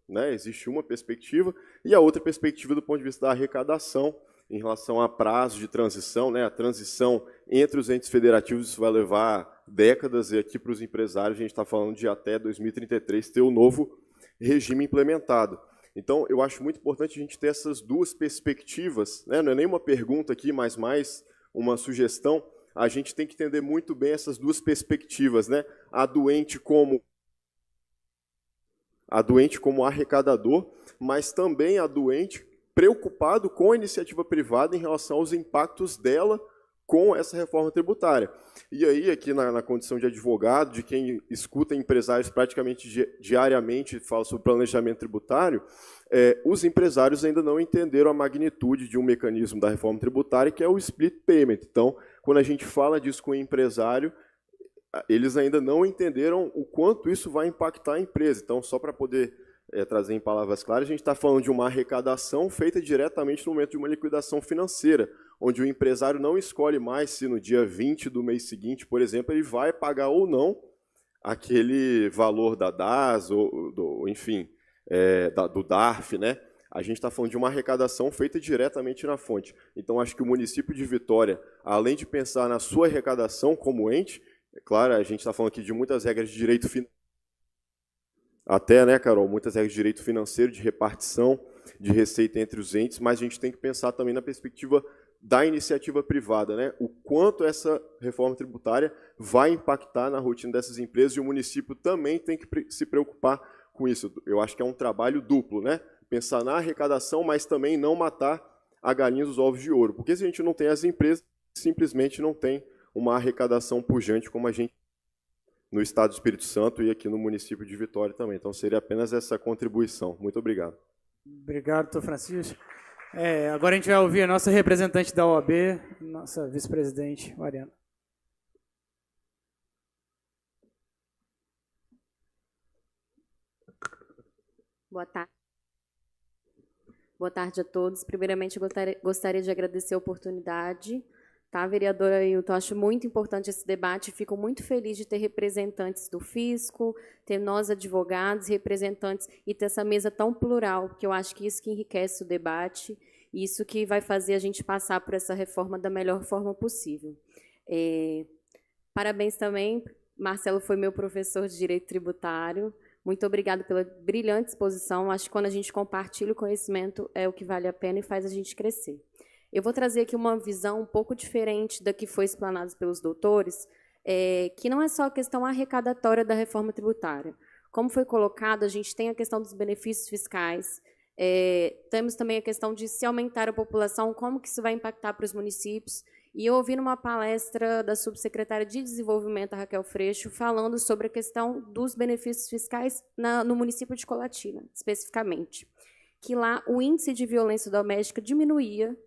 né, existe uma perspectiva, e a outra perspectiva do ponto de vista da arrecadação, em relação a prazo de transição, né, a transição entre os entes federativos, isso vai levar décadas, e aqui para os empresários a gente está falando de até 2033 ter o novo regime implementado. Então, eu acho muito importante a gente ter essas duas perspectivas, né, não é nem uma pergunta aqui, mas mais uma sugestão, a gente tem que entender muito bem essas duas perspectivas, né, a do ente como arrecadador, mas também a do ente preocupado com a iniciativa privada em relação aos impactos dela com essa reforma tributária. E aí, aqui na condição de advogado, de quem escuta empresários praticamente diariamente, fala sobre planejamento tributário, os empresários ainda não entenderam a magnitude de um mecanismo da reforma tributária, que é o split payment. Então, quando a gente fala disso com o empresário, eles ainda não entenderam o quanto isso vai impactar a empresa. Então, só para poder trazer em palavras claras, a gente está falando de uma arrecadação feita diretamente no momento de uma liquidação financeira, onde o empresário não escolhe mais se no dia 20 do mês seguinte, por exemplo, ele vai pagar ou não aquele valor da DAS, enfim, do DARF, né? A gente está falando de uma arrecadação feita diretamente na fonte. Então, acho que o município de Vitória, além de pensar na sua arrecadação como ente, é claro, a gente está falando aqui de muitas regras de direito financeiro, até, né, Carol, muitas regras de direito financeiro, de repartição de receita entre os entes, mas a gente tem que pensar também na perspectiva da iniciativa privada, né? O quanto essa reforma tributária vai impactar na rotina dessas empresas, e o município também tem que se preocupar com isso. Eu acho que é um trabalho duplo, né? Pensar na arrecadação, mas também não matar a galinha dos ovos de ouro, porque se a gente não tem as empresas, simplesmente não tem uma arrecadação pujante como a gente no estado do Espírito Santo e aqui no município de Vitória também. Então, seria apenas essa contribuição. Muito obrigado. Obrigado, doutor Francisco. Agora a gente vai ouvir a nossa representante da OAB, nossa vice-presidente, Mariana. Boa tarde. Boa tarde a todos. Primeiramente, eu gostaria de agradecer a oportunidade. Tá, vereadora Ailton, acho muito importante esse debate, fico muito feliz de ter representantes do fisco, ter nós advogados, representantes, e ter essa mesa tão plural, porque eu acho que isso que enriquece o debate, e isso que vai fazer a gente passar por essa reforma da melhor forma possível. Parabéns também, Marcelo foi meu professor de Direito Tributário, muito obrigada pela brilhante exposição, acho que quando a gente compartilha o conhecimento é o que vale a pena e faz a gente crescer. Eu vou trazer aqui uma visão um pouco diferente da que foi explanada pelos doutores, que não é só a questão arrecadatória da reforma tributária. Como foi colocado, a gente tem a questão dos benefícios fiscais, temos também a questão de se aumentar a população, como que isso vai impactar para os municípios. E eu ouvi numa palestra da subsecretária de Desenvolvimento, a Raquel Freixo, falando sobre a questão dos benefícios fiscais no município de Colatina, especificamente. Que lá o índice de violência doméstica diminuía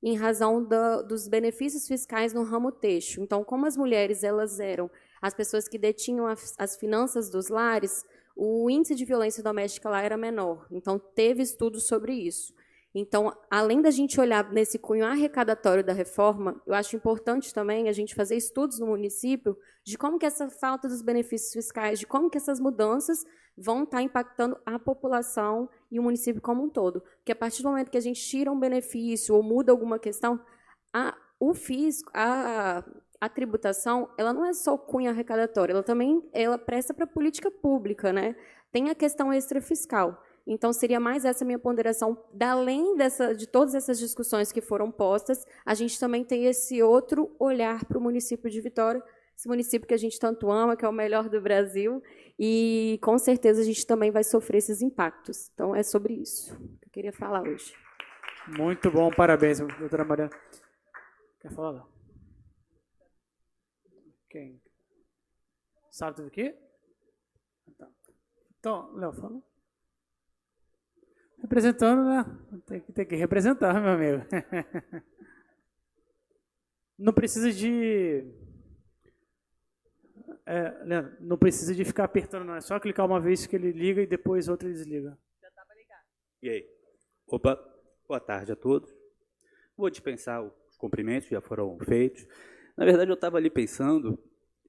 em razão dos benefícios fiscais no ramo têxtil. Então, como as mulheres elas eram as pessoas que detinham as finanças dos lares, o índice de violência doméstica lá era menor. Então, teve estudos sobre isso. Então, além da gente olhar nesse cunho arrecadatório da reforma, eu acho importante também a gente fazer estudos no município de como que essa falta dos benefícios fiscais, de como que essas mudanças vão estar impactando a população e o município como um todo. Porque a partir do momento que a gente tira um benefício ou muda alguma questão, o fisco, a tributação, ela não é só cunho arrecadatório, ela presta para a política pública, né? Tem a questão extrafiscal. Então, seria mais essa minha ponderação, além de todas essas discussões que foram postas, a gente também tem esse outro olhar para o município de Vitória, esse município que a gente tanto ama, que é o melhor do Brasil, e, com certeza, a gente também vai sofrer esses impactos. Então, é sobre isso que eu queria falar hoje. Muito bom, parabéns, doutora Mariana. Quer falar, Léo? Quem? Sabe do quê? Então, Léo, fala. Representando, né? Tem que representar, meu amigo. Não precisa de... Leandro, não precisa de ficar apertando, não. É só clicar uma vez que ele liga e depois outra ele desliga. Já estava ligado. E aí? Opa, boa tarde a todos. Vou dispensar os cumprimentos, já foram feitos. Na verdade, eu estava ali pensando,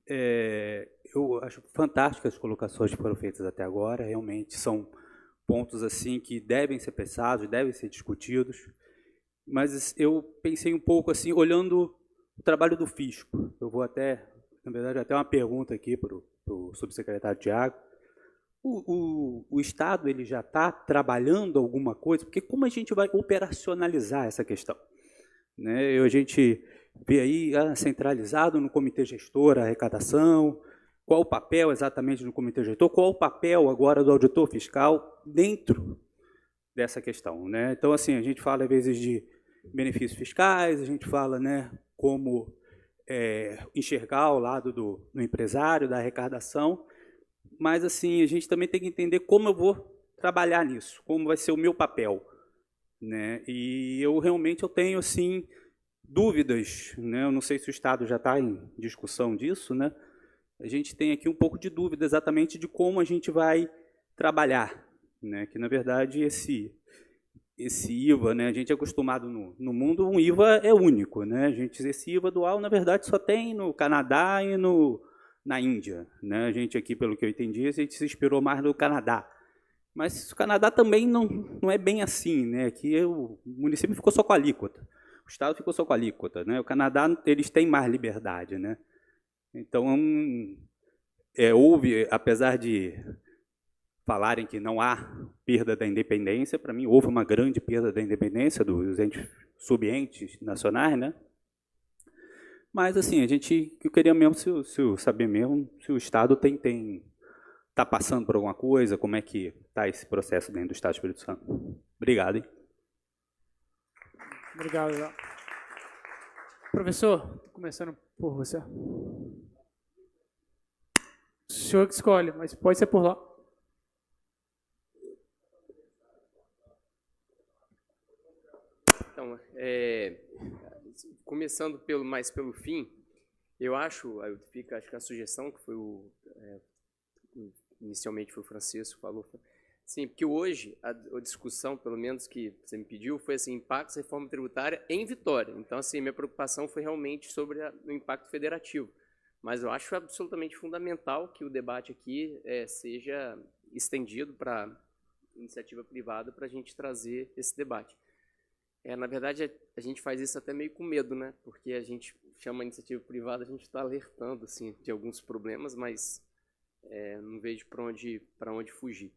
eu acho fantásticas as colocações que foram feitas até agora, realmente são pontos assim que devem ser pensados, devem ser discutidos, mas eu pensei um pouco assim, olhando o trabalho do fisco. Eu vou até, na verdade, até uma pergunta aqui para o subsecretário Tiago. O Estado ele já está trabalhando alguma coisa? Porque como a gente vai operacionalizar essa questão? Né? A gente vê aí centralizado no comitê gestor a arrecadação. Qual o papel exatamente do comitê gestor? Qual o papel agora do auditor fiscal dentro dessa questão? Né? Então, assim, a gente fala às vezes de benefícios fiscais, a gente fala, né, como enxergar o lado do empresário, da arrecadação, mas assim, a gente também tem que entender como eu vou trabalhar nisso, como vai ser o meu papel. Né? E eu realmente tenho assim, dúvidas, né? Eu não sei se o Estado já está em discussão disso, né? A gente tem aqui um pouco de dúvida exatamente de como a gente vai trabalhar. né? Que, na verdade, esse IVA, né, a gente é acostumado no mundo, um IVA é único, né? Esse IVA dual, na verdade, só tem no Canadá e na Índia, né? A gente aqui, pelo que eu entendi, a gente se inspirou mais no Canadá. Mas o Canadá também não é bem assim, né? Aqui o município ficou só com a alíquota, o estado ficou só com a alíquota, né? O Canadá, eles têm mais liberdade, né? Então, houve, apesar de falarem que não há perda da independência, para mim houve uma grande perda da independência dos subentes nacionais, né? Mas assim, eu queria mesmo saber mesmo se o Estado está passando por alguma coisa, como é que está esse processo dentro do Estado do Espírito Santo. Obrigado. Hein? Obrigado, Léo. Professor, começando por você. O senhor que escolhe, mas pode ser por lá. Então, começando mais pelo fim, eu acho que a sugestão que foi inicialmente foi o Francisco que falou, sim, porque hoje a discussão, pelo menos que você me pediu, foi assim, impactos da reforma tributária em Vitória. Então, assim, minha preocupação foi realmente sobre o impacto federativo. Mas eu acho absolutamente fundamental que o debate aqui seja estendido para iniciativa privada para a gente trazer esse debate. Na verdade, a gente faz isso até meio com medo, né? Porque a gente chama a iniciativa privada, a gente está alertando assim, de alguns problemas, mas não vejo para onde fugir.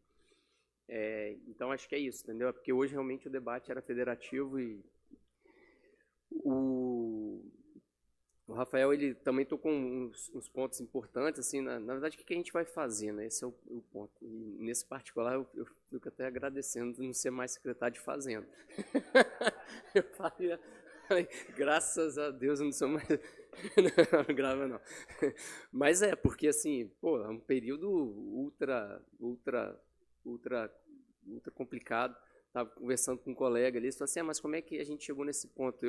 Então, acho que é isso, entendeu? Porque hoje, realmente, o debate era federativo e o Rafael, ele também tocou uns pontos importantes, assim, na verdade, o que a gente vai fazer, né? Esse é o ponto. E nesse particular, eu fico até agradecendo de não ser mais secretário de Fazenda. Eu falei, graças a Deus eu não sou mais... Não grava, não. Mas porque, assim, pô, é um período ultra complicado. Estava conversando com um colega ali, e falou assim, mas como é que a gente chegou nesse ponto?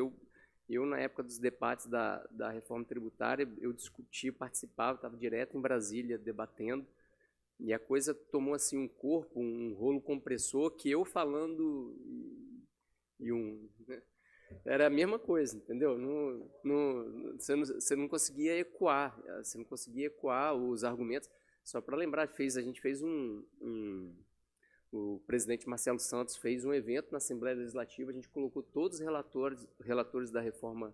Eu, na época dos debates da reforma tributária, eu discutia, participava, estava direto em Brasília debatendo, e a coisa tomou assim um corpo, um rolo compressor, que eu falando era a mesma coisa, entendeu? Você não conseguia ecoar, os argumentos. Só para lembrar, a gente fez o presidente Marcelo Santos fez um evento na Assembleia Legislativa, a gente colocou todos os relatores da reforma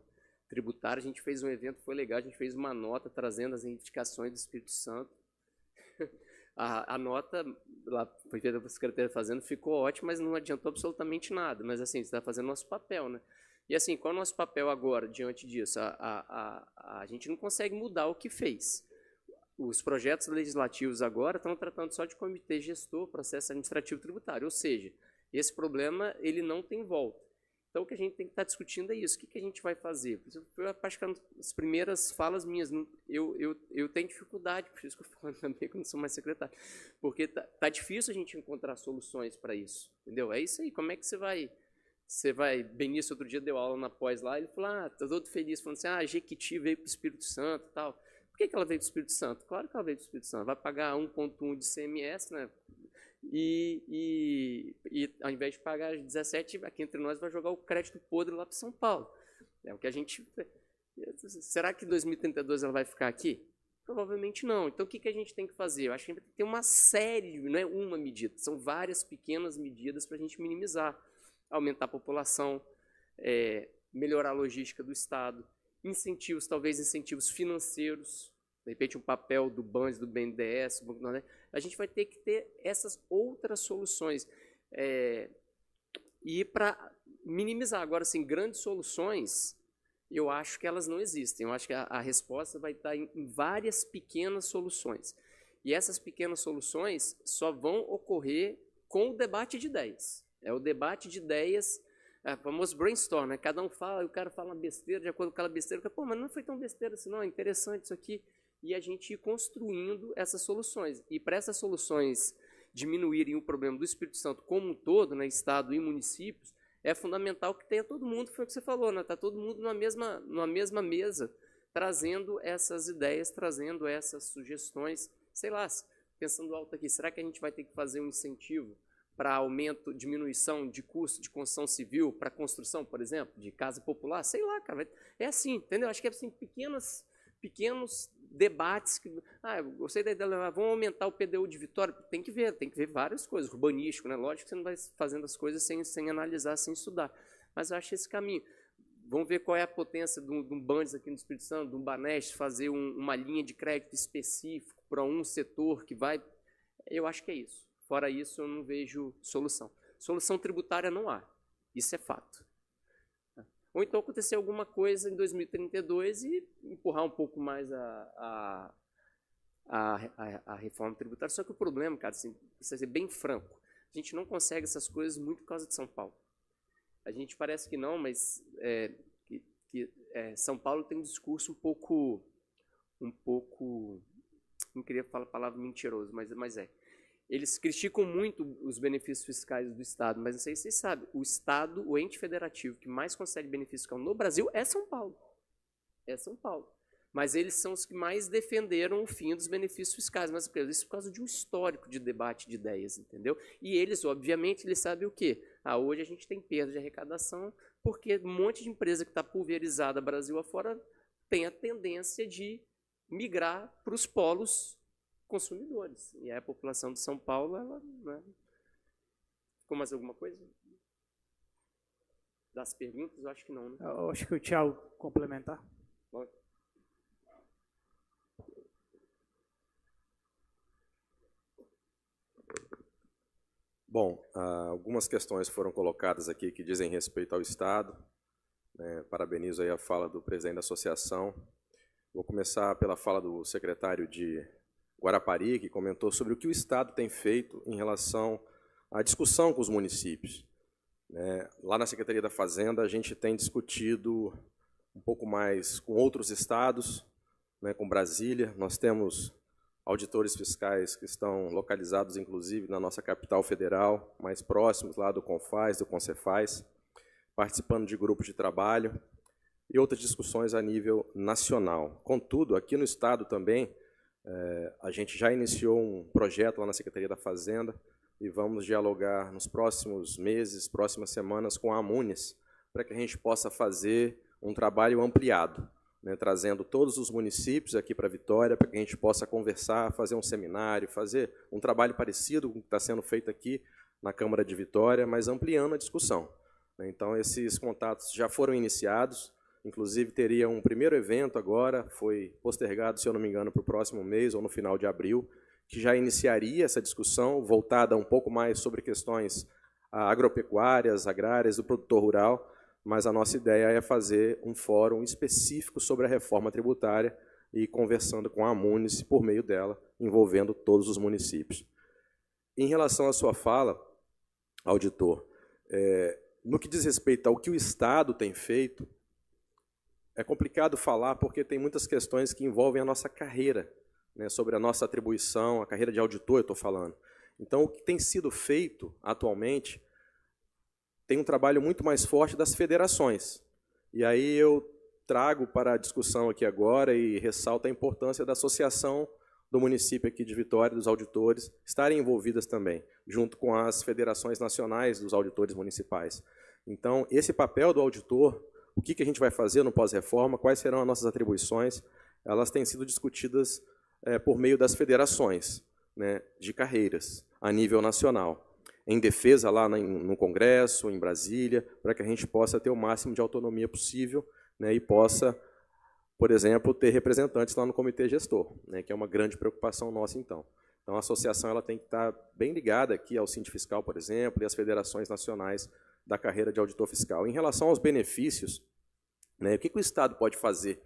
tributária, a gente fez um evento, foi legal, a gente fez uma nota trazendo as reivindicações do Espírito Santo. A nota, lá foi feita pela Secretaria da Fazenda, ficou ótima, mas não adiantou absolutamente nada. Mas assim, você está fazendo nosso papel, né? E assim, qual é o nosso papel agora, diante disso? A gente não consegue mudar o que fez. Os projetos legislativos agora estão tratando só de comitê gestor, processo administrativo tributário, ou seja, esse problema ele não tem volta. Então, o que a gente tem que estar discutindo é isso. O que a gente vai fazer? Eu acho que as primeiras falas minhas, eu tenho dificuldade, por isso que eu falo também que eu não sou mais secretário, porque tá difícil a gente encontrar soluções para isso, entendeu? É isso aí, como é que você vai... Benício outro dia deu aula na pós lá, ele falou, tô todo feliz, falando assim, a Jequiti veio para o Espírito Santo e tal. Por que ela veio para o Espírito Santo? Claro que ela veio para o Espírito Santo. Vai pagar 1,1 de CMS, né? E ao invés de pagar 17, aqui entre nós vai jogar o crédito podre lá para São Paulo. É o que a gente... Será que em 2032 ela vai ficar aqui? Provavelmente não. Então, o que a gente tem que fazer? Eu acho que a gente tem que ter uma série, não é uma medida, são várias pequenas medidas para a gente minimizar. Aumentar a população, melhorar a logística do Estado, incentivos, talvez incentivos financeiros, de repente um papel do BANDES, do BNDES, do Banco do Nordeste. A gente vai ter que ter essas outras soluções. E para minimizar agora, assim, grandes soluções, eu acho que elas não existem. Eu acho que a resposta vai estar em várias pequenas soluções. E essas pequenas soluções só vão ocorrer com o debate de ideias. É o debate de ideias, o famoso brainstorm, né? Cada um fala, e o cara fala uma besteira, de acordo com aquela besteira, pô, mas não foi tão besteira assim, não, é interessante isso aqui. E a gente ir construindo essas soluções. E para essas soluções diminuírem o problema do Espírito Santo como um todo, né, Estado e municípios, é fundamental que tenha todo mundo, foi o que você falou, né? Está todo mundo numa mesma mesa, trazendo essas ideias, trazendo essas sugestões. Sei lá, pensando alto aqui, será que a gente vai ter que fazer um incentivo para aumento, diminuição de custo de construção civil para construção, por exemplo, de casa popular, sei lá, cara, é assim, entendeu? Acho que é assim, pequenos debates que, eu gostei da ideia, vamos aumentar o PDU de Vitória, tem que ver várias coisas, urbanístico, né? Lógico que você não vai fazendo as coisas sem analisar, sem estudar, mas eu acho esse caminho. Vamos ver qual é a potência de um Bandes aqui no Espírito Santo, de um Banestes, fazer uma linha de crédito específico para um setor que vai... Eu acho que é isso. Fora isso, eu não vejo solução. Solução tributária não há. Isso é fato. Ou então acontecer alguma coisa em 2032 e empurrar um pouco mais a reforma tributária. Só que o problema, cara, assim, precisa ser bem franco, a gente não consegue essas coisas muito por causa de São Paulo. A gente parece que não, mas São Paulo tem um discurso um pouco, não queria falar a palavra mentiroso, mas é. Eles criticam muito os benefícios fiscais do Estado, mas não sei se vocês sabem, o Estado, o ente federativo que mais consegue benefício fiscal no Brasil é São Paulo. É São Paulo. Mas eles são os que mais defenderam o fim dos benefícios fiscais. Mas isso por causa de um histórico de debate de ideias, entendeu? E eles, obviamente, eles sabem o quê? Hoje a gente tem perda de arrecadação porque um monte de empresa que está pulverizada Brasil afora tem a tendência de migrar para os polos consumidores. E a população de São Paulo, ela... Né? Ficou mais alguma coisa? Das perguntas, eu acho que não, né? Eu acho que o Thiago complementar. Bom. Bom, algumas questões foram colocadas aqui que dizem respeito ao Estado. Parabenizo aí a fala do presidente da associação. Vou começar pela fala do secretário de Guarapari, que comentou sobre o que o Estado tem feito em relação à discussão com os municípios. Lá na Secretaria da Fazenda, a gente tem discutido um pouco mais com outros estados, com Brasília. Nós temos auditores fiscais que estão localizados, inclusive, na nossa capital federal, mais próximos lá do CONFAS, do CONCEFAS, participando de grupos de trabalho e outras discussões a nível nacional. Contudo, aqui no Estado também, a gente já iniciou um projeto lá na Secretaria da Fazenda e vamos dialogar nos próximos meses, próximas semanas com a Amunis, para que a gente possa fazer um trabalho ampliado, trazendo todos os municípios aqui para Vitória, para que a gente possa conversar, fazer um seminário, fazer um trabalho parecido com o que está sendo feito aqui na Câmara de Vitória, mas ampliando a discussão. Então, esses contatos já foram iniciados, inclusive teria um primeiro evento agora, foi postergado, se eu não me engano, para o próximo mês ou no final de abril, que já iniciaria essa discussão, voltada um pouco mais sobre questões agropecuárias, agrárias, do produtor rural, mas a nossa ideia é fazer um fórum específico sobre a reforma tributária e conversando com a Amunis, por meio dela, envolvendo todos os municípios. Em relação à sua fala, auditor, no que diz respeito ao que o Estado tem feito, é complicado falar porque tem muitas questões que envolvem a nossa carreira, sobre a nossa atribuição, a carreira de auditor, eu estou falando. Então, o que tem sido feito atualmente tem um trabalho muito mais forte das federações. E aí eu trago para a discussão aqui agora e ressalto a importância da associação do município aqui de Vitória, dos auditores, estarem envolvidas também, junto com as federações nacionais dos auditores municipais. Então, esse papel do auditor, o que a gente vai fazer no pós-reforma, quais serão as nossas atribuições, elas têm sido discutidas por meio das federações de carreiras, a nível nacional, em defesa lá no Congresso, em Brasília, para que a gente possa ter o máximo de autonomia possível e possa, por exemplo, ter representantes lá no comitê gestor, que é uma grande preocupação nossa, então. Então, a associação ela tem que estar bem ligada aqui ao Sindifiscal, por exemplo, e às federações nacionais da carreira de auditor fiscal. Em relação aos benefícios, o que o Estado pode fazer?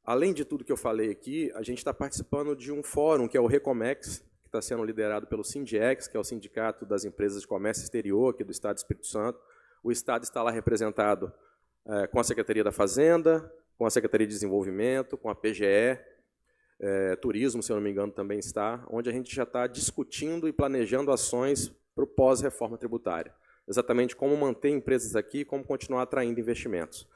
Além de tudo que eu falei aqui, a gente está participando de um fórum, que é o Recomex, que está sendo liderado pelo Sindiex, que é o Sindicato das Empresas de Comércio Exterior aqui do Estado do Espírito Santo. O Estado está lá representado com a Secretaria da Fazenda, com a Secretaria de Desenvolvimento, com a PGE, Turismo, se eu não me engano, também está, onde a gente já está discutindo e planejando ações para o pós-reforma tributária. Exatamente como manter empresas aqui e como continuar atraindo investimentos.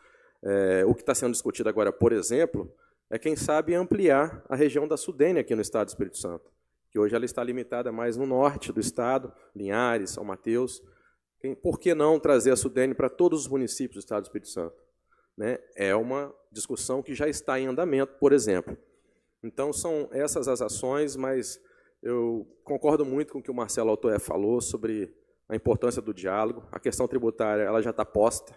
O que está sendo discutido agora, por exemplo, é, quem sabe, ampliar a região da Sudene aqui no Estado do Espírito Santo, que hoje ela está limitada mais no norte do estado, Linhares, São Mateus. Por que não trazer a Sudene para todos os municípios do estado do Espírito Santo? Né? É uma discussão que já está em andamento, por exemplo. Então, são essas as ações, mas eu concordo muito com o que o Marcelo Altoé falou sobre a importância do diálogo. A questão tributária ela já está posta,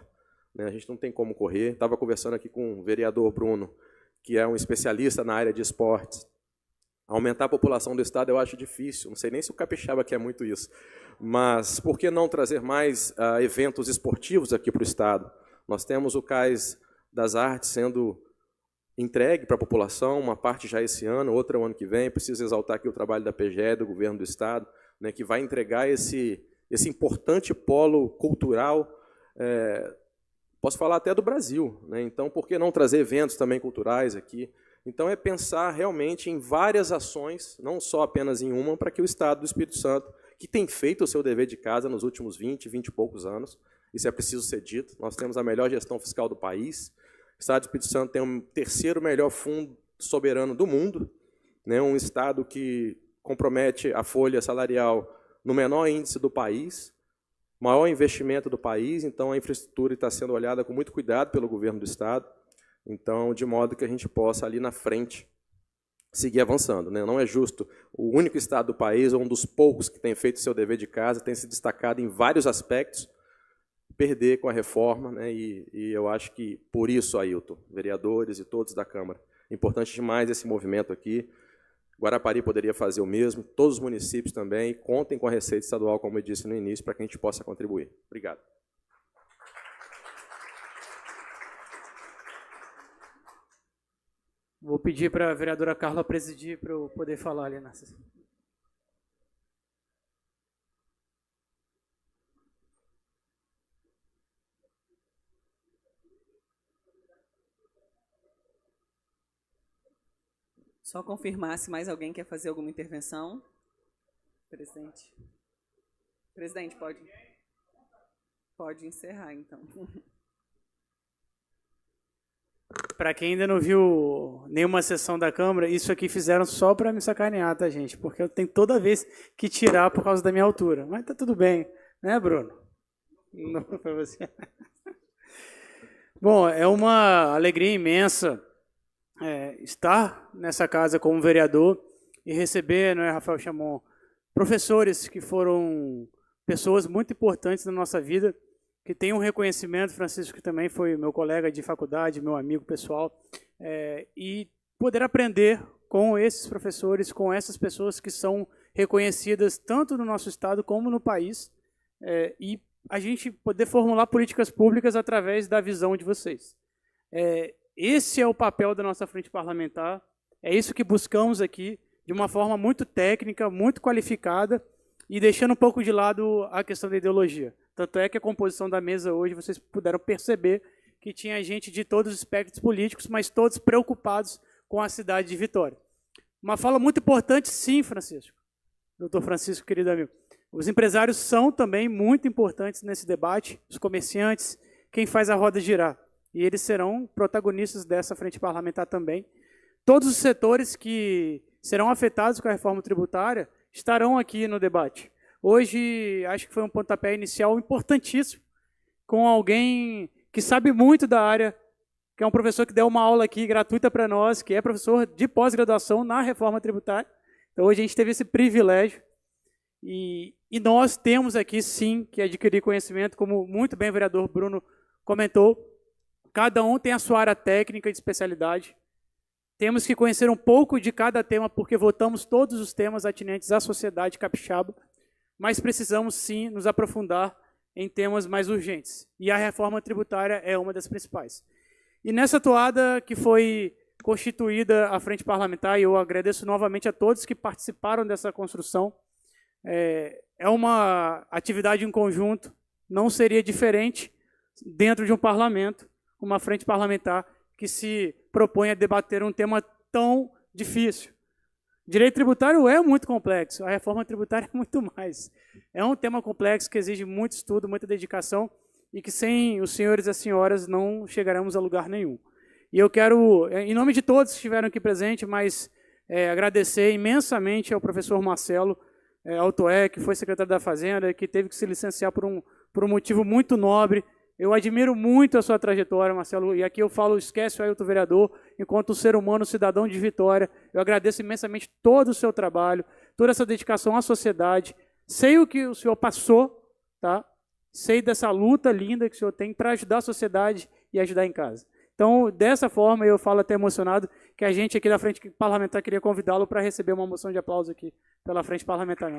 né? A gente não tem como correr. Estava conversando aqui com o vereador Bruno, que é um especialista na área de esportes. Aumentar a população do estado eu acho difícil, não sei nem se o capixaba quer muito isso, mas por que não trazer mais eventos esportivos aqui para o estado? Nós temos o Cais das Artes sendo entregue para a população, uma parte já esse ano, outra o ano que vem. Preciso exaltar aqui o trabalho da PGE, do governo do estado, né, que vai entregar esse importante polo cultural, posso falar até do Brasil, né? Então, por que não trazer eventos também culturais aqui? Então, é pensar realmente em várias ações, não só apenas em uma, para que o Estado do Espírito Santo, que tem feito o seu dever de casa nos últimos 20 e poucos anos, isso é preciso ser dito, nós temos a melhor gestão fiscal do país, o Estado do Espírito Santo tem o terceiro melhor fundo soberano do mundo, né? Um Estado que compromete a folha salarial no menor índice do país, maior investimento do país, então a infraestrutura está sendo olhada com muito cuidado pelo governo do Estado, então, de modo que a gente possa, ali na frente, seguir avançando, né? Não é justo o único estado do país, ou um dos poucos que tem feito o seu dever de casa, tem se destacado em vários aspectos, perder com a reforma, né? E eu acho que, por isso, Ailton, vereadores e todos da Câmara, é importante demais esse movimento aqui. Guarapari poderia fazer o mesmo, todos os municípios também, e contem com a Receita Estadual, como eu disse no início, para que a gente possa contribuir. Obrigado. Vou pedir para a vereadora Carla presidir para eu poder falar ali na sessão. Só confirmar se mais alguém quer fazer alguma intervenção. Presidente. Presidente, pode encerrar, então. Para quem ainda não viu nenhuma sessão da Câmara, isso aqui fizeram só para me sacanear, tá, gente? Porque eu tenho toda vez que tirar por causa da minha altura. Mas tá tudo bem, né, Bruno? Não para você. Bom, é uma alegria imensa estar nessa casa como vereador e receber, não é, Rafael Chamon, professores que foram pessoas muito importantes na nossa vida, que tem um reconhecimento, Francisco, que também foi meu colega de faculdade, meu amigo pessoal, e poder aprender com esses professores, com essas pessoas que são reconhecidas tanto no nosso estado como no país, e a gente poder formular políticas públicas através da visão de vocês. Esse é o papel da nossa frente parlamentar, é isso que buscamos aqui, de uma forma muito técnica, muito qualificada, e deixando um pouco de lado a questão da ideologia. Tanto é que a composição da mesa hoje, vocês puderam perceber que tinha gente de todos os espectros políticos, mas todos preocupados com a cidade de Vitória. Uma fala muito importante, sim, Francisco. Doutor Francisco, querido amigo. Os empresários são também muito importantes nesse debate, os comerciantes, quem faz a roda girar. E eles serão protagonistas dessa frente parlamentar também. Todos os setores que serão afetados com a reforma tributária estarão aqui no debate. Hoje, acho que foi um pontapé inicial importantíssimo, com alguém que sabe muito da área, que é um professor que deu uma aula aqui gratuita para nós, que é professor de pós-graduação na reforma tributária. Então, hoje a gente teve esse privilégio. E nós temos aqui, sim, que adquirir conhecimento, como muito bem o vereador Bruno comentou. Cada um tem a sua área técnica de especialidade. Temos que conhecer um pouco de cada tema, porque votamos todos os temas atinentes à sociedade capixaba, mas precisamos, sim, nos aprofundar em temas mais urgentes. E a reforma tributária é uma das principais. E nessa toada que foi constituída a Frente Parlamentar, e eu agradeço novamente a todos que participaram dessa construção, é uma atividade em conjunto, não seria diferente dentro de um parlamento, uma frente parlamentar que se propõe a debater um tema tão difícil. Direito tributário é muito complexo, a reforma tributária é muito mais. É um tema complexo que exige muito estudo, muita dedicação, e que sem os senhores e as senhoras não chegaremos a lugar nenhum. E eu quero, em nome de todos que estiveram aqui presentes, mas agradecer imensamente ao professor Marcelo Altoé, que foi secretário da Fazenda, que teve que se licenciar por um motivo muito nobre. Eu admiro muito a sua trajetória, Marcelo, e aqui eu falo, esquece o Ailton vereador, enquanto ser humano, cidadão de Vitória. Eu agradeço imensamente todo o seu trabalho, toda essa dedicação à sociedade. Sei o que o senhor passou, tá? Sei dessa luta linda que o senhor tem para ajudar a sociedade e ajudar em casa. Então, dessa forma, eu falo até emocionado que a gente aqui da Frente Parlamentar queria convidá-lo para receber uma moção de aplauso aqui pela Frente Parlamentar.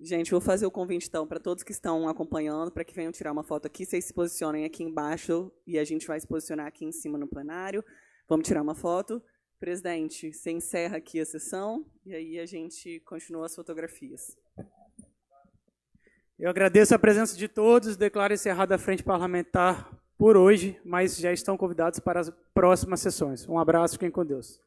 Gente, vou fazer o convite, então, para todos que estão acompanhando, para que venham tirar uma foto aqui. Vocês se posicionem aqui embaixo e a gente vai se posicionar aqui em cima no plenário. Vamos tirar uma foto. Presidente, você encerra aqui a sessão e aí a gente continua as fotografias. Eu agradeço a presença de todos, declaro encerrada a Frente Parlamentar por hoje, mas já estão convidados para as próximas sessões. Um abraço, fiquem com Deus.